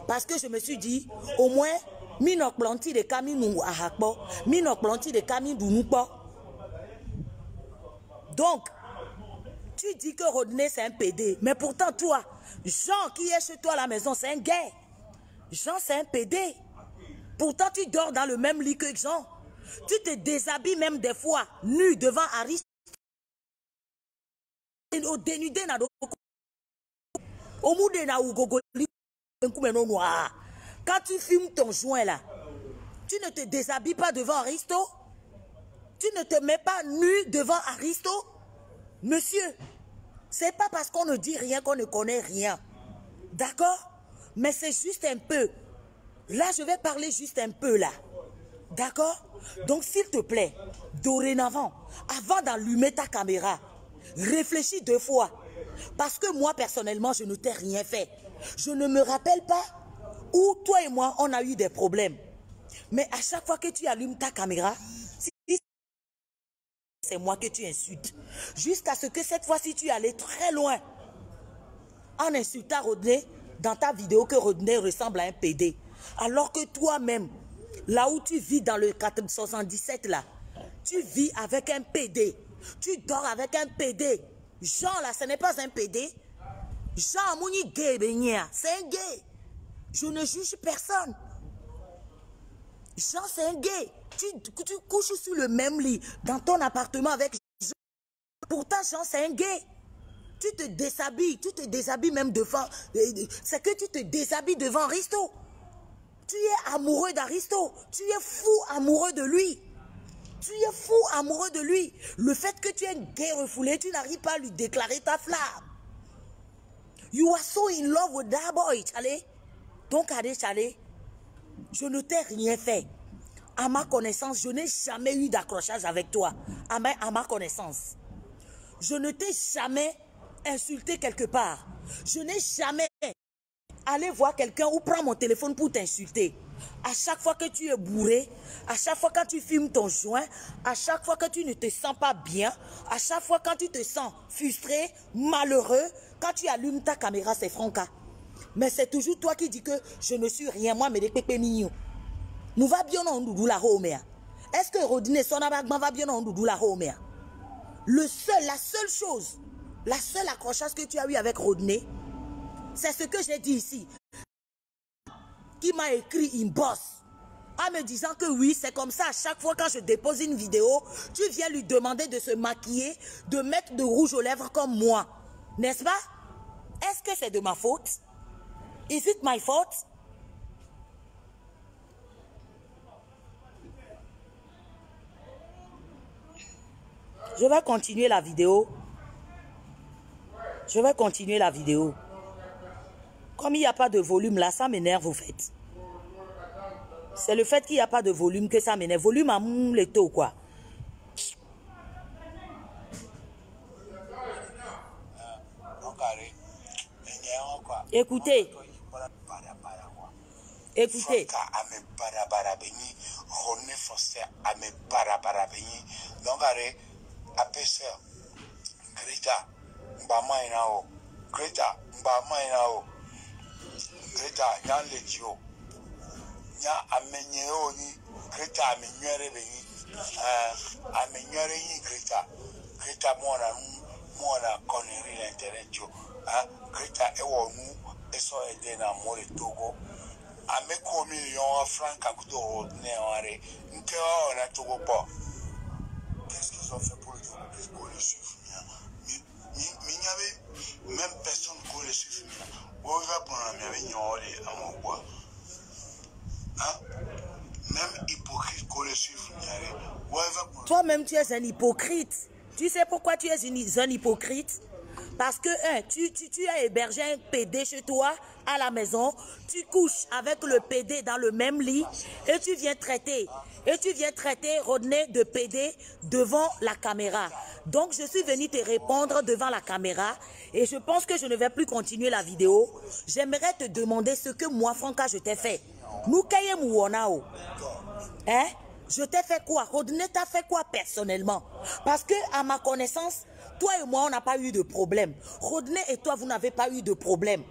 Parce que je me suis dit, au moins, minok planti de kami nous ahakbo, minok planti de kami dunukbo. Donc, tu dis que Rodney c'est un PD, mais pourtant toi, Jean qui est chez toi à la maison, c'est un gay. Jean c'est un PD. Pourtant tu dors dans le même lit que Jean. Tu te déshabilles même des fois, nu devant Aristote. Quand tu fumes ton joint là, tu ne te déshabilles pas devant Aristote. Tu ne te mets pas nu devant Aristote. Monsieur, c'est pas parce qu'on ne dit rien qu'on ne connaît rien. D'accord? Mais c'est juste un peu. Là, je vais parler juste un peu là. D'accord? Donc, s'il te plaît, dorénavant, avant d'allumer ta caméra, réfléchis 2 fois. Parce que moi, personnellement, je ne t'ai rien fait. Je ne me rappelle pas où toi et moi, on a eu des problèmes. Mais à chaque fois que tu allumes ta caméra, c'est moi que tu insultes. Jusqu'à ce que cette fois-ci, tu allais très loin en insultant Rodney dans ta vidéo que Rodney ressemble à un PD. Alors que toi-même, là où tu vis dans le 477 là, tu vis avec un PD. Tu dors avec un PD. Jean là, ce n'est pas un PD. Jean Mouni gay, c'est un gay. Je ne juge personne. Jean, c'est un gay. Tu couches sur le même lit dans ton appartement avec Jean. Pourtant, Jean, c'est un gay. Tu te déshabilles même devant. C'est que tu te déshabilles devant Aristo. Tu es amoureux d'Aristo. Tu es fou amoureux de lui. Tu es fou amoureux de lui. Le fait que tu es gay refoulé, tu n'arrives pas à lui déclarer ta flamme. You are so in love with that boy, Charlie. Donc, Charlie, je ne t'ai rien fait. À ma connaissance, je n'ai jamais eu d'accrochage avec toi. À ma connaissance. Je ne t'ai jamais insulté quelque part. Je n'ai jamais allé voir quelqu'un ou prendre mon téléphone pour t'insulter. À chaque fois que tu es bourré, à chaque fois quand tu fumes ton joint, à chaque fois que tu ne te sens pas bien, à chaque fois quand tu te sens frustré, malheureux, quand tu allumes ta caméra, c'est Franca. Mais c'est toujours toi qui dis que je ne suis rien, moi, mais des pépés mignons. Nous va bien en doudou la homea. Est-ce que Rodney Sonabagman va bien en doudou la homea? La seule chose, la seule accrochage que tu as eu avec Rodney, c'est ce que j'ai dit ici. Qui m'a écrit une bosse en me disant que oui, c'est comme ça. À chaque fois quand je dépose une vidéo, tu viens lui demander de se maquiller, de mettre de rouge aux lèvres comme moi. N'est-ce pas? Est-ce que c'est de ma faute? Is it my fault? Je vais continuer la vidéo. Je vais continuer la vidéo. Comme il n'y a pas de volume là, ça m'énerve au fait. C'est le fait qu'il n'y a pas de volume que ça m'énerve. Volume à mon leto quoi. Écoutez. Écoutez. Greta, nyan legio. Nya amenye oni Greta amenyere beni. Amenyere ni Greta. Greta mona koneri l'internet jo. Greta ewo nu eso edena more Togo. Ame ko million francs à couteau Rodney Henry. Nke on a Togo pas. Qu'est-ce qu'ils ont fait pour le Togo pour le suivre? Même personne ne connaît ce film. Même hypocrite connaît ce film. Toi-même, tu es un hypocrite. Tu sais pourquoi tu es un hypocrite? Parce que, tu as hébergé un PD chez toi, à la maison. Tu couches avec le PD dans le même lit. Et tu viens traiter Rodney de PD devant la caméra. Donc, je suis venue te répondre devant la caméra. Et je pense que je ne vais plus continuer la vidéo. J'aimerais te demander ce que moi, Franca, je t'ai fait. Nous, Mouonao. Hein? Je t'ai fait quoi? Rodney t'a fait quoi personnellement? Parce que, à ma connaissance, toi et moi, on n'a pas eu de problème. Rodney et toi, vous n'avez pas eu de problème.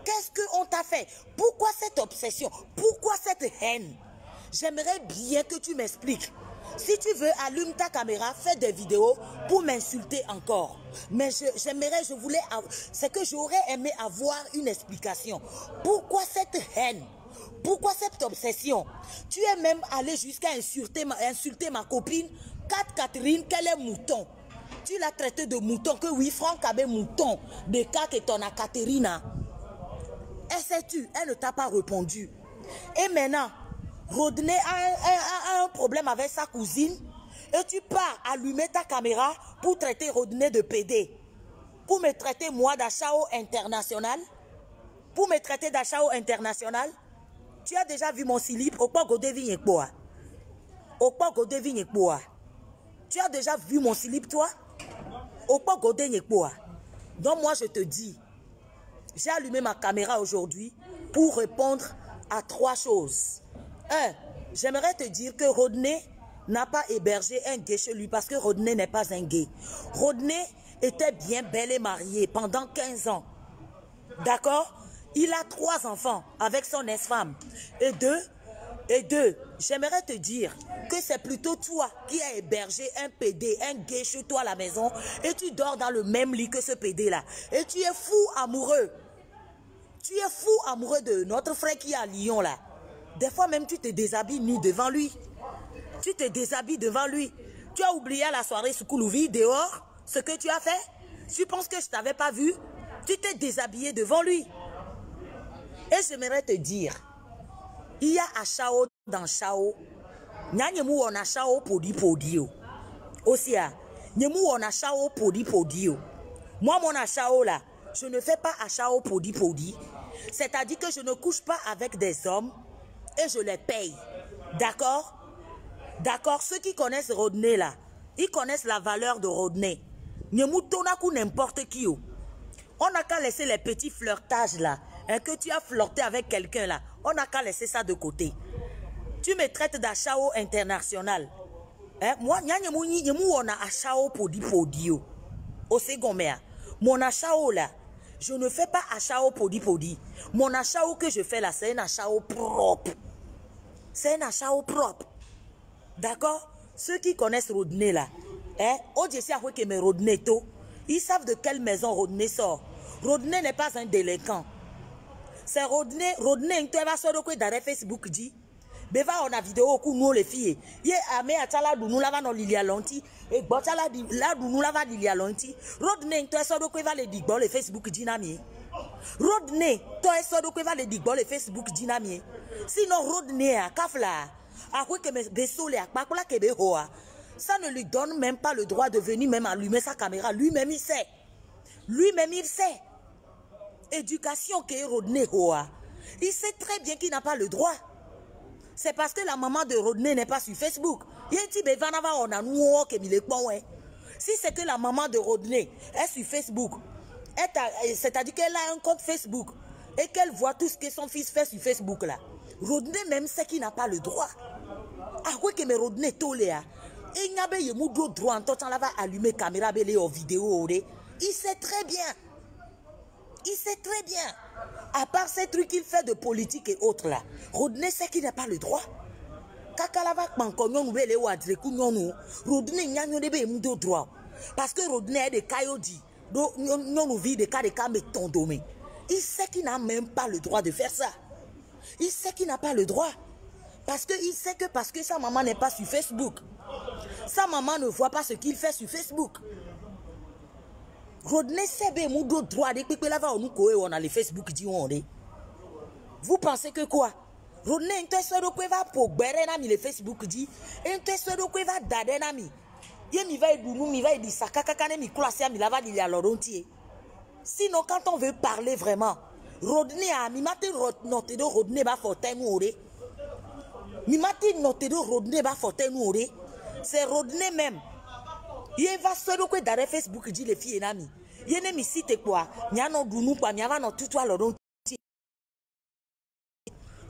Qu'est-ce qu'on t'a fait? Pourquoi cette obsession? Pourquoi cette haine? J'aimerais bien que tu m'expliques. Si tu veux, allume ta caméra, fais des vidéos pour m'insulter encore. Mais c'est que j'aurais aimé avoir une explication. Pourquoi cette haine? Pourquoi cette obsession? Tu es même allé jusqu'à insulter ma copine, Catherine, qu'elle est mouton. Tu l'as traité de mouton, que oui, Franck avait mouton, de Kat et ton Caterina. Et sais-tu, elle ne t'a pas répondu. Et maintenant, Rodney a un problème avec sa cousine et tu pars allumer ta caméra pour traiter Rodney de PD. Pour me traiter moi d'Achao International. Pour me traiter d'Achao International. Tu as déjà vu mon slip au Port Godevi Yekboa. Au Port Godevi Yekboa. Tu as déjà vu mon slip toi? Au Port Godevi Yekboa. Donc moi je te dis, j'ai allumé ma caméra aujourd'hui pour répondre à 3 choses. 1. J'aimerais te dire que Rodney n'a pas hébergé un gay chez lui parce que Rodney n'est pas un gay. Rodney était bien bel et marié pendant 15 ans. D'accord? Il a 3 enfants avec son ex-femme. Et deux, j'aimerais te dire que c'est plutôt toi qui as hébergé un PD, un gay chez toi à la maison et tu dors dans le même lit que ce PD là. Et tu es fou amoureux. Tu es fou amoureux de notre frère qui est à Lyon là. Des fois même tu te déshabilles nu devant lui. Tu te déshabilles devant lui. Tu as oublié à la soirée sous Koulouvi dehors ce que tu as fait. Tu penses que je t'avais pas vu? Tu t'es déshabillé devant lui. Et j'aimerais te dire, il y a à Chao dans Chao. Nyanyemu on a Chao podi podio. Aussi à Nyemu on a Chao podi podio. Moi mon achao là, je ne fais pas achao podi podi. C'est-à-dire que je ne couche pas avec des hommes et je les paye. D'accord? D'accord, ceux qui connaissent Rodney là, ils connaissent la valeur de Rodney. Nyemu tonaku n'importe qui. On n'a qu'à laisser les petits flirtages là. Hein, que tu as flirté avec quelqu'un là. On n'a qu'à laisser ça de côté. Tu me traites d'achao international. Hein? Moi, nyanyemu on a achao podi podio. Au second mère. Mon achao là, je ne fais pas achao podi podi. Mon achao que je fais là, c'est un achao propre. C'est un achao propre. D'accord? Ceux qui connaissent Rodney là, hein? Rodney, ils savent de quelle maison Rodney sort. Rodney n'est pas un délinquant. C'est Rodney, tu vas sur le Facebook dit. Beva on a vidéo ku nous les filles. Ye ame atala du nous lava no lilia lonti et botala di la du nous lava lilia lonti. Rodney to eso do ko va le digbo le Facebook dinami. Rodney to eso do ko va le digbo le Facebook dinami. Sinon Rodney a kafla a quoi que me besole a pakula ke be hoa. Ça ne lui donne même pas le droit de venir même allumer sa caméra. Lui-même il sait. Lui-même il sait. Éducation que Rodney hoa. Il sait très bien qu'il n'a pas le droit. C'est parce que la maman de Rodney n'est pas sur Facebook. Si c'est que la maman de Rodney est sur Facebook, c'est-à-dire qu'elle a un compte Facebook et qu'elle voit tout ce que son fils fait sur Facebook là, Rodney même sait qu'il n'a pas le droit. Ah oui que me Rodney toléa. Et il n'y a pas de droit en temps là va allumer caméra belé en vidéo. Il sait très bien. Il sait très bien. À part ces trucs qu'il fait de politique et autres là, Rodney sait qu'il n'a pas le droit. Rodney n'a pas droit. Parce que Rodney est des cailloudis. Il sait qu'il n'a même pas le droit de faire ça. Il sait qu'il n'a pas le droit. Parce qu'il sait que parce que sa maman n'est pas sur Facebook. Sa maman ne voit pas ce qu'il fait sur Facebook. Rodney sebe mudo droit de pipe lava onu koe on a les Facebook di on de. Vous pensez que quoi? Rodney into so ko va po gbere na mi le Facebook di. Into so ko va dade na mi. Ye mi va edunu mi va edi sakaka kane mi classe mi lava di ya lorontier. Sinon quand on veut parler vraiment, Rodney a mi mate note de Rodney ba fortin ore. Mi mate note de Rodney ba fortin ore. C'est Rodney même. Il va se le dans Facebook dit les filles nami. Il ne me cite quoi.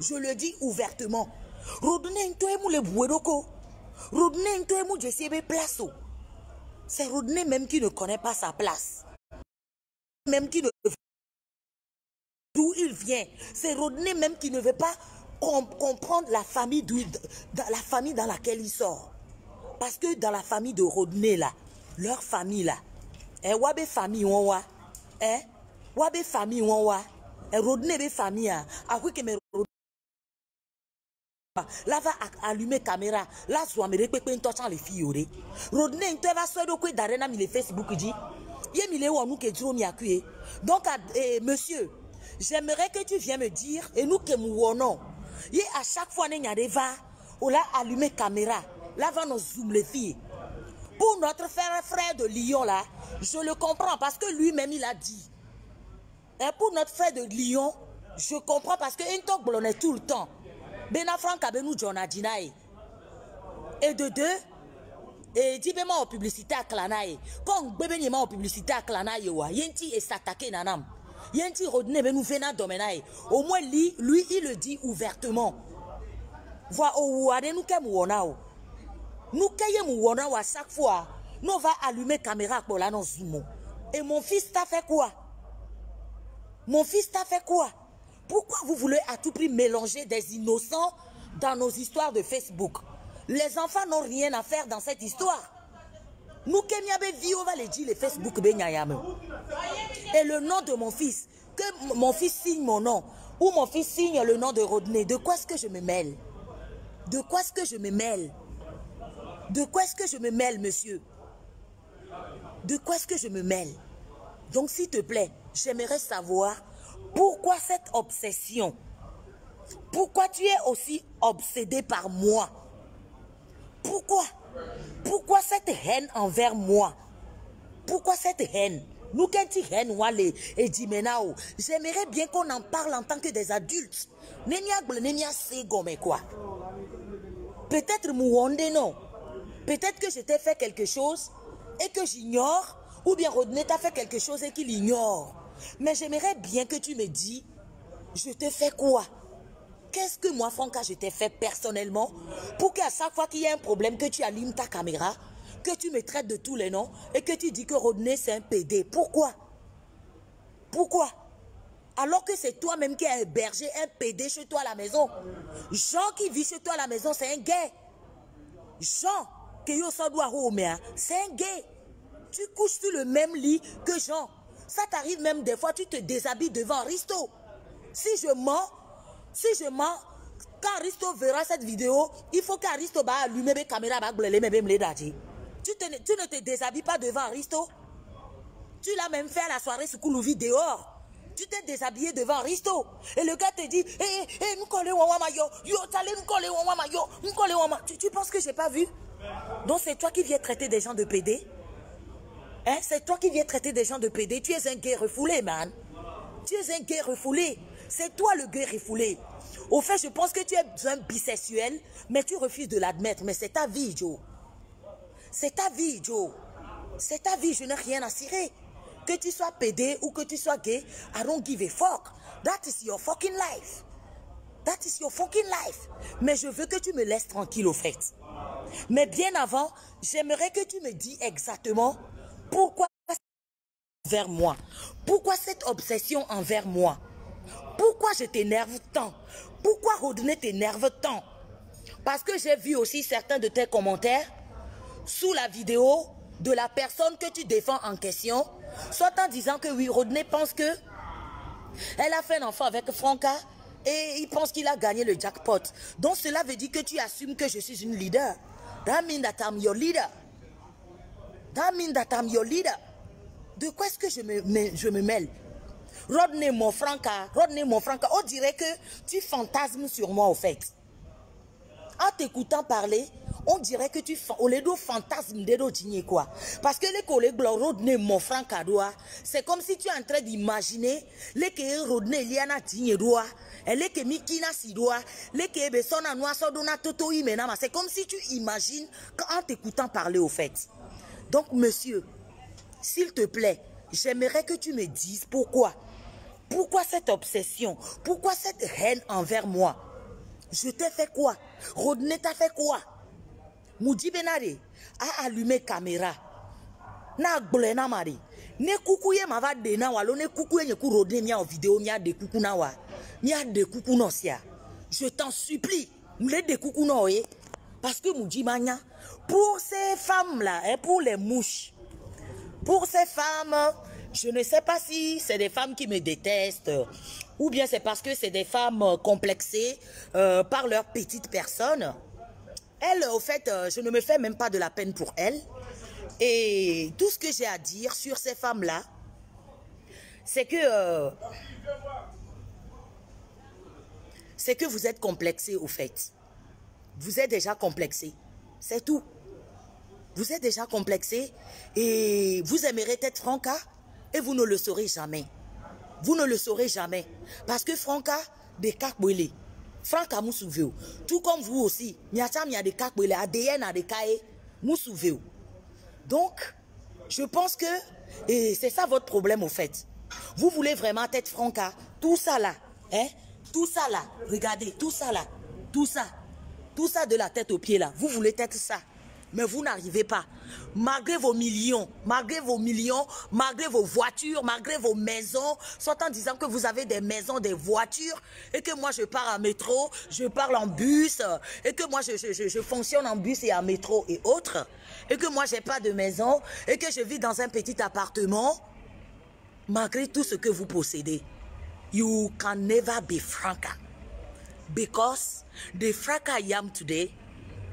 Je le dis ouvertement. Rodney ntoemu le bouedoko. Rodney ntoemu je sais place. C'est Rodney même qui ne connaît pas sa place. Même qui ne d'où il vient. C'est Rodney même qui ne veut pas comprendre la famille dans laquelle il sort. Parce que dans la famille de Rodney là, leur famille là, wabe famille wa, wabe famille wa, Rodney be famille a, après que me là va allumer caméra, là soit me répéter une touchant les filles Rodney tu vas soit quoi d'arena mi les Facebook dit, yé mi les ou nous que Dieu mi accueille. Donc monsieur, j'aimerais que tu viennes me dire et nous que nous non, yé à chaque fois n'y a va, on l'a allumé caméra. Là, va nous zoom les filles. Pour notre frère de Lyon, là, je le comprends parce que lui-même, il a dit. Et pour notre frère de Lyon, je comprends parce que Intok blonne tout le temps. Benafranc Abenou Djonadinae. Et de deux, et dit ben en publicité à Klanae. Quand bébé en publicité à Klanae, Yenti et s'attaquer nanam. Yenti Rodney Benou Vena Domenae. Au moins, lui, il le dit ouvertement. Voilà, ou nous qu'aimons. Nous caillons à chaque fois. Nous va allumer caméra pour la non zoom. Et mon fils t'a fait quoi? Mon fils t'a fait quoi? Pourquoi vous voulez à tout prix mélanger des innocents dans nos histoires de Facebook? Les enfants n'ont rien à faire dans cette histoire. Nous, Kenyabe, vie, on va les dire, les Facebook, et le nom de mon fils, que mon fils signe mon nom, ou mon fils signe le nom de Rodney. De quoi est-ce que je me mêle? De quoi est-ce que je me mêle? De quoi est-ce que je me mêle, monsieur? De quoi est-ce que je me mêle? Donc, s'il te plaît, j'aimerais savoir pourquoi cette obsession? Pourquoi tu es aussi obsédé par moi? Pourquoi? Pourquoi cette haine envers moi? Pourquoi cette haine? Nous, quand tu haine, et Jimenao, j'aimerais bien qu'on en parle en tant que des adultes. Peut-être Mouonde, non. Peut-être que je t'ai fait quelque chose et que j'ignore, ou bien Rodney t'a fait quelque chose et qu'il ignore. Mais j'aimerais bien que tu me dis, je te fais quoi? Qu'est-ce que moi, Franca, je t'ai fait personnellement pour qu'à chaque fois qu'il y a un problème, que tu allumes ta caméra, que tu me traites de tous les noms et que tu dis que Rodney c'est un PD? Pourquoi? Pourquoi? Alors que c'est toi-même qui as hébergé un PD chez toi à la maison. Jean qui vit chez toi à la maison, c'est un gay. Jean, c'est un gay. Tu couches sur le même lit que Jean. Ça t'arrive même des fois, tu te déshabilles devant Risto. Si je mens, quand Risto verra cette vidéo, il faut qu'Aristo va allumer mes caméras. Tu ne te déshabilles pas devant Risto. Tu l'as même fait à la soirée sur Koulouvi dehors. Tu t'es déshabillé devant Risto. Et le gars te dit, tu penses que j'ai pas vu? Donc c'est toi qui viens traiter des gens de PD? Hein? C'est toi qui viens traiter des gens de PD? Tu es un gay refoulé, man. Tu es un gay refoulé. C'est toi le gay refoulé. Au fait, je pense que tu es un bisexuel, mais tu refuses de l'admettre. Mais c'est ta vie, Joe. C'est ta vie, Joe. C'est ta vie, je n'ai rien à cirer. Que tu sois PD ou que tu sois gay, I don't give a fuck. That is your fucking life. That is your fucking life. Mais je veux que tu me laisses tranquille au fait. Mais bien avant, j'aimerais que tu me dises exactement pourquoi envers moi. Pourquoi cette obsession envers moi? Pourquoi je t'énerve tant? Pourquoi Rodney t'énerve tant? Parce que j'ai vu aussi certains de tes commentaires sous la vidéo de la personne que tu défends en question, soit en disant que oui, Rodney pense que elle a fait un enfant avec Franca et il pense qu'il a gagné le jackpot. Donc cela veut dire que tu assumes que je suis une leader. That means that I'm your leader. That means that I'm your leader. De quoi est-ce que je me mêle? Rodney mon Franca, on dirait que tu fantasmes sur moi au fait. En t'écoutant parler, on dirait que tu fantasmes de quoi. Parce que les collègues Rodney mon Franca c'est comme si tu es en train d'imaginer les que Rodney liana digne doa, et les que Mikina si doa, les que Besona noa sodona toto imenama. C'est comme si tu imagines en t'écoutant parler au fait. Donc monsieur, s'il te plaît, j'aimerais que tu me dises pourquoi. Pourquoi cette obsession? Pourquoi cette haine envers moi? Je t'ai fait quoi? Rodney t'a fait quoi? Moudi Benare a allumé caméra. Na gblena mari. Ne kukuye mava dena walo ne kukuye ne ku Rodney mia en vidéo mia de kuku na wa. Mia de kuku no sia. Je t'en supplie, m'le de kuku no ye. Parce que Moudi Mania, pour ces femmes-là, et pour les mouches, pour ces femmes, je ne sais pas si c'est des femmes qui me détestent ou bien c'est parce que c'est des femmes complexées par leur petite personne. Elles, au fait, je ne me fais même pas de la peine pour elles. Et tout ce que j'ai à dire sur ces femmes-là, c'est que vous êtes complexés, au fait. Vous êtes déjà complexés. C'est tout. Vous êtes déjà complexés et vous aimeriez être Franca et vous ne le saurez jamais. Vous ne le saurez jamais. Parce que Franca, des kakbouélés. Franca Moussouveo. Tout comme vous aussi. Miatam y a des kakbouélés. ADN a des kaé. Moussouveo. Donc, je pense que c'est ça votre problème au fait. Vous voulez vraiment être Franca. Tout ça là. Hein? Tout ça là. Regardez. Tout ça là. Tout ça. Tout ça de la tête aux pieds là. Vous voulez être ça. Mais vous n'arrivez pas. Malgré vos millions, malgré vos voitures, malgré vos maisons, soit en disant que vous avez des maisons, des voitures, et que moi je pars en métro, je parle en bus, et que moi je fonctionne en bus et en métro et autres, et que moi j'ai pas de maison, et que je vis dans un petit appartement, malgré tout ce que vous possédez, you can never be Franca. Because the Franca I am today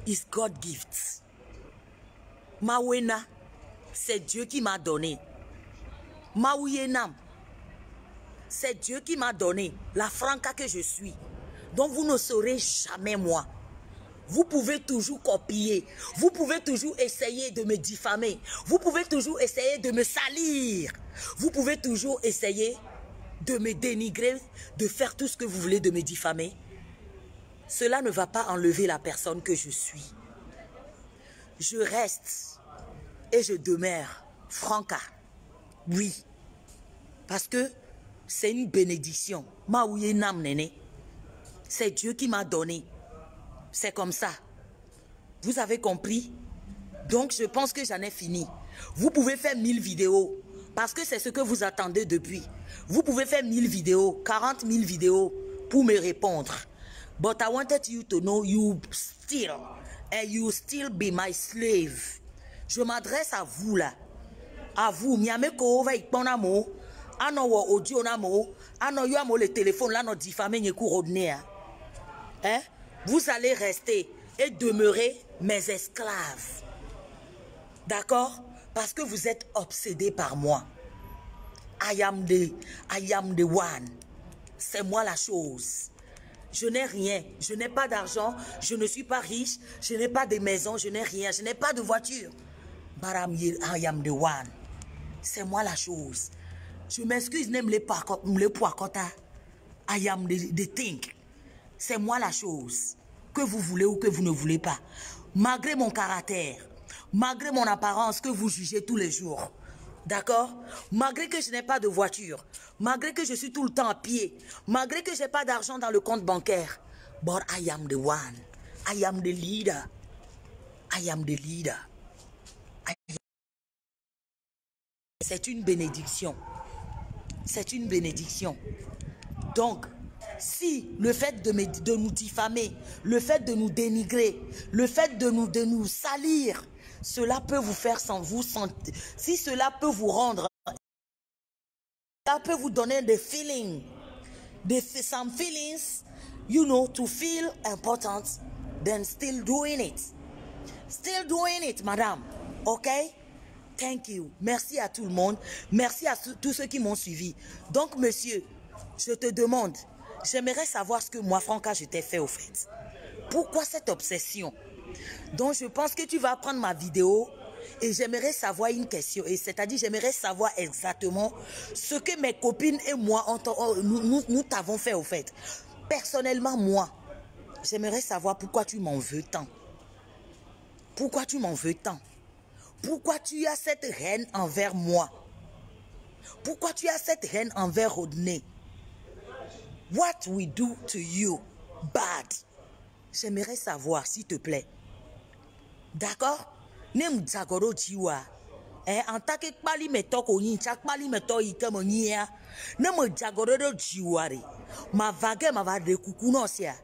is God's gift. Mawena, c'est Dieu qui m'a donné. Maouyenam, c'est Dieu qui m'a donné la Franca que je suis. Donc vous ne saurez jamais moi. Vous pouvez toujours copier. Vous pouvez toujours essayer de me diffamer. Vous pouvez toujours essayer de me salir. Vous pouvez toujours essayer de me dénigrer, de faire tout ce que vous voulez, de me diffamer. Cela ne va pas enlever la personne que je suis. Je reste et je demeure Franca. Oui. Parce que c'est une bénédiction. C'est Dieu qui m'a donné. C'est comme ça. Vous avez compris? Donc je pense que j'en ai fini. Vous pouvez faire 1000 vidéos. Parce que c'est ce que vous attendez depuis. Vous pouvez faire 1000 vidéos, 40 000 vidéos pour me répondre. But I wanted you to know you still, and you still be my slave. Je m'adresse à vous là. À vous. Miameko va ikponamo. Ano wo audio namo. Ano yo amo le téléphone là no diffamé nyeku rodnea. Hein? Vous allez rester et demeurer mes esclaves. D'accord? Parce que vous êtes obsédés par moi. I am the one. C'est moi la chose. Je n'ai rien. Je n'ai pas d'argent. Je ne suis pas riche. Je n'ai pas de maison. Je n'ai rien. Je n'ai pas de voiture. But I am the one. C'est moi la chose. Je m'excuse, n'aime les poids quota. I am the thing. C'est moi la chose. Que vous voulez ou que vous ne voulez pas. Malgré mon caractère. Malgré mon apparence que vous jugez tous les jours. D'accord? Malgré que je n'ai pas de voiture. Malgré que je suis tout le temps à pied. Malgré que je n'ai pas d'argent dans le compte bancaire. But I am the one. I am the leader. I am the leader. C'est une bénédiction. C'est une bénédiction. Donc, si le fait de nous diffamer, le fait de nous dénigrer, le fait de nous salir, cela peut vous faire sans vous sentir, si cela peut vous rendre, ça peut vous donner des feelings, some feelings, you know, to feel important, then still doing it. Still doing it, madame. Okay? Thank you. Merci à tout le monde. Merci à tous ceux qui m'ont suivi. Donc, monsieur, je te demande, j'aimerais savoir ce que moi, Franca, je t'ai fait au fait. Pourquoi cette obsession? Donc, je pense que tu vas prendre ma vidéo et j'aimerais savoir une question. Et c'est-à-dire, j'aimerais savoir exactement ce que mes copines et moi, nous t'avons fait au fait. Personnellement, moi, j'aimerais savoir pourquoi tu m'en veux tant. Pourquoi tu m'en veux tant? Pourquoi tu as cette haine envers moi? Pourquoi tu as cette haine envers Rodney? What we do to you bad? J'aimerais savoir, s'il te plaît. D'accord? Nem dzagoro jiwa. En tant que pali meto ko yin, chak pali meto ikemo nya. Nem dzagoro do jiware. Ma vage ma va de kukuno sia.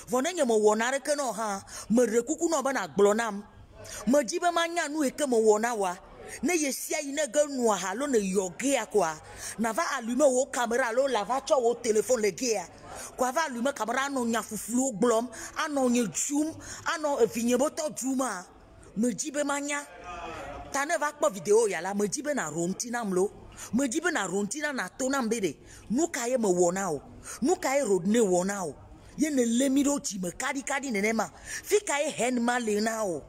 Vonenye mo wonare ke no ha, me re kukuno ba na glonam. Me jibe manya nu eke mo wona wa. Ne yesia ine ge nu ha lo ne yogea kwa. Na va allumer wo caméra lo la va cho wo téléphone le gea. Kwa va allumer caméra no nya fufulu glom, ano nye zoom, ano vinye boto juma. Me jibe manya. Ta ne va kpo vidéo ya la me jibe na rontina mlo. Me jibe na rontina na tona mbede. Nu kaye me wona o. Nu kaye Rodney wona o. Ye ne lemiro ti me kadi nenema. Fi kaye hen ma le na o.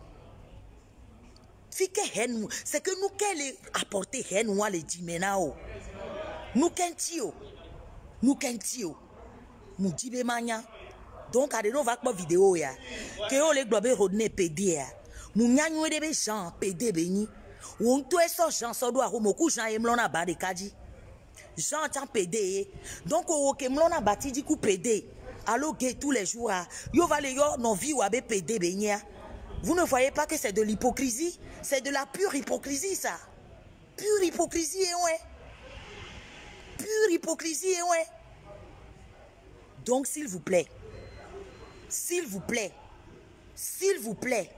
C'est que nous qu'elle apporter haine ou les dimenao. Nous qu'entio. Nous qu'entio. Nous dibe mania. Donc à de nos va vidéo ya. Que on les globe Rodney PD ya. Nous nyanyo de gens PD beni. On tout eso gens so do aromoku gens emlona ba de kaji. Gens tant PD. Donc o ke mlona bati di ku PD. Allo gay tous les jours. Yo va le yo non vie ou abe PD benya. Vous ne voyez pas que c'est de l'hypocrisie? C'est de la pure hypocrisie, ça. Pure hypocrisie, ouais. Pure hypocrisie, ouais. Donc, s'il vous plaît, s'il vous plaît, s'il vous plaît.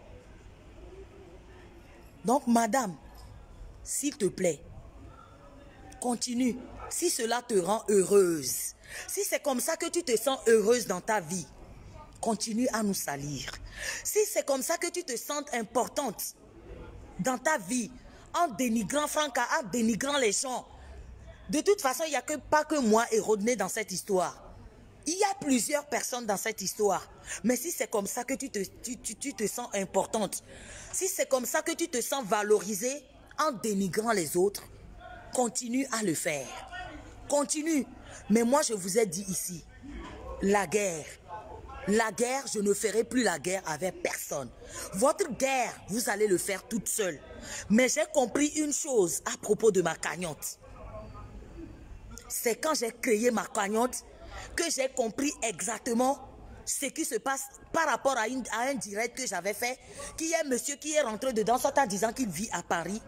Donc, madame, s'il te plaît, continue. Si cela te rend heureuse, si c'est comme ça que tu te sens heureuse dans ta vie, continue à nous salir. Si c'est comme ça que tu te sens importante dans ta vie, en dénigrant Franca, en dénigrant les gens, de toute façon, il n'y a pas que moi et Rodney dans cette histoire. Il y a plusieurs personnes dans cette histoire. Mais si c'est comme ça que tu te sens importante, si c'est comme ça que tu te sens valorisée en dénigrant les autres, continue à le faire. Continue. Mais moi, je vous ai dit ici, la guerre, je ne ferai plus la guerre avec personne. Votre guerre, vous allez le faire toute seule. Mais j'ai compris une chose à propos de ma cagnotte. C'est quand j'ai créé ma cagnotte que j'ai compris exactement ce qui se passe par rapport à un direct que j'avais fait, qu'il y a un monsieur qui est rentré dedans, soit en disant qu'il vit à Paris.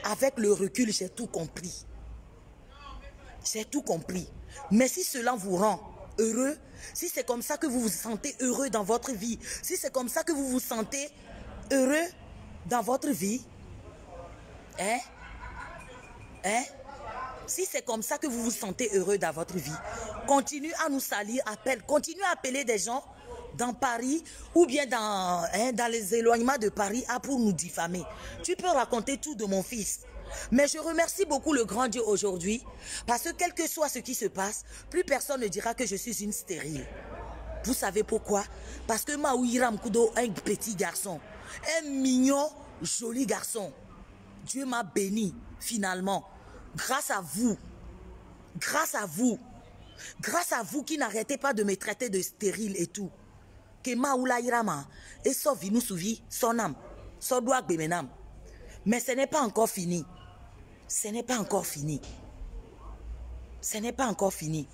Avec le recul, j'ai tout compris. J'ai tout compris. Mais si cela vous rend heureux, si c'est comme ça que vous vous sentez heureux dans votre vie, si c'est comme ça que vous vous sentez heureux dans votre vie, si c'est comme ça que vous vous sentez heureux dans votre vie, continuez à nous salir, continuez à appeler des gens dans Paris ou bien dans les éloignements de Paris pour nous diffamer. Tu peux raconter tout de mon fils. Mais je remercie beaucoup le grand Dieu aujourd'hui parce que quel que soit ce qui se passe, plus personne ne dira que je suis une stérile. Vous savez pourquoi? Parce que Maouiram Kudo, un petit garçon, un mignon, joli garçon. Dieu m'a béni finalement. Grâce à vous, grâce à vous qui n'arrêtez pas de me traiter de stérile et tout. Que Maoula Irama et sauvi nous souvi son âme, son doigt bémenam. Mais ce n'est pas encore fini. Ce n'est pas encore fini. Ce n'est pas encore fini.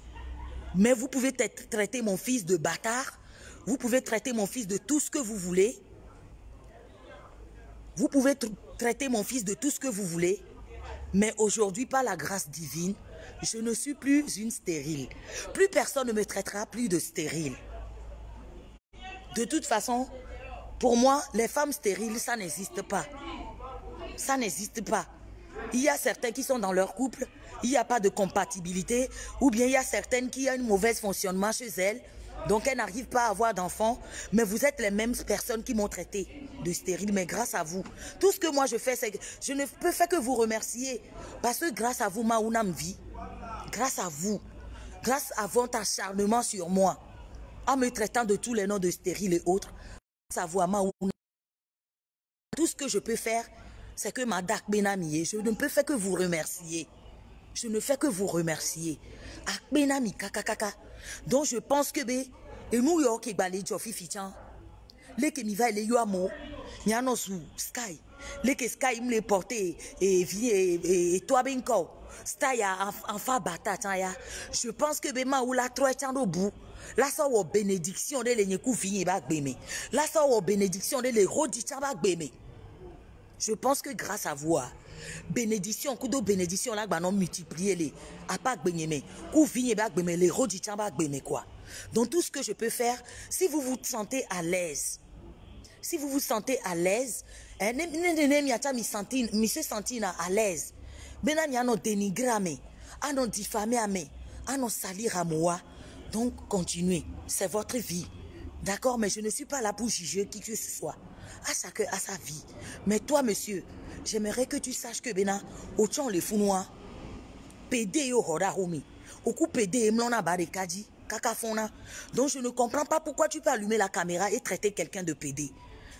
Mais vous pouvez traiter mon fils de bâtard. Vous pouvez traiter mon fils de tout ce que vous voulez. Vous pouvez traiter mon fils de tout ce que vous voulez. Mais aujourd'hui, par la grâce divine, je ne suis plus une stérile. Plus personne ne me traitera plus de stérile. De toute façon, pour moi, les femmes stériles, ça n'existe pas. Ça n'existe pas. Il y a certains qui sont dans leur couple, il n'y a pas de compatibilité, ou bien il y a certaines qui ont un mauvais fonctionnement chez elles, donc elles n'arrivent pas à avoir d'enfants, mais vous êtes les mêmes personnes qui m'ont traité de stérile, mais grâce à vous. Tout ce que moi je fais, c'est que je ne peux faire que vous remercier, parce que grâce à vous, Maounam vit, grâce à vous, grâce à votre acharnement sur moi, en me traitant de tous les noms de stérile et autres, grâce à vous, à Maounam, tout ce que je peux faire, c'est que ma dak benami, je ne peux faire que vous remercier. Je ne fais que vous remercier. Ak benami kakakaka. Donc je pense que et nous yo ki balé jofi fichan. Les que mi va les yo amo. Nyano sou sky. Les que sky me les porter et toi benko. Staya en fa bata ya. Je pense que ma ou la trois chando bout. La sa wo bénédiction de les nyekou fini bak beme. La sa wo bénédiction de les rodi chambak beme. Je pense que grâce à vous, bénédiction, kudo bénédiction là, non multiplier les, à pas gbenyeme, kou vigné bak beme, les rodicham bak beme quoi. Donc tout ce que je peux faire, si vous vous sentez à l'aise, si vous vous sentez à l'aise, mi se sentir à l'aise, benam ya no dénigrer ame, à non diffamer ame, à non salir à moi, donc continuez, c'est votre vie. D'accord, mais je ne suis pas là pour juger qui que ce soit. À chacun à sa vie. Mais toi, monsieur, j'aimerais que tu saches que Bena, au tchon les founois, pédé yo hora homi, au coup pédé emlona barekadi, kakafona. Donc je ne comprends pas pourquoi tu peux allumer la caméra et traiter quelqu'un de pédé.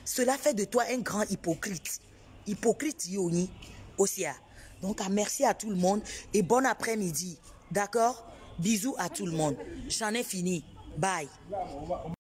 Cela fait de toi un grand hypocrite. Hypocrite yoni, Osia. Donc merci à tout le monde et bon après-midi. D'accord? Bisous à tout le monde. J'en ai fini. Bye.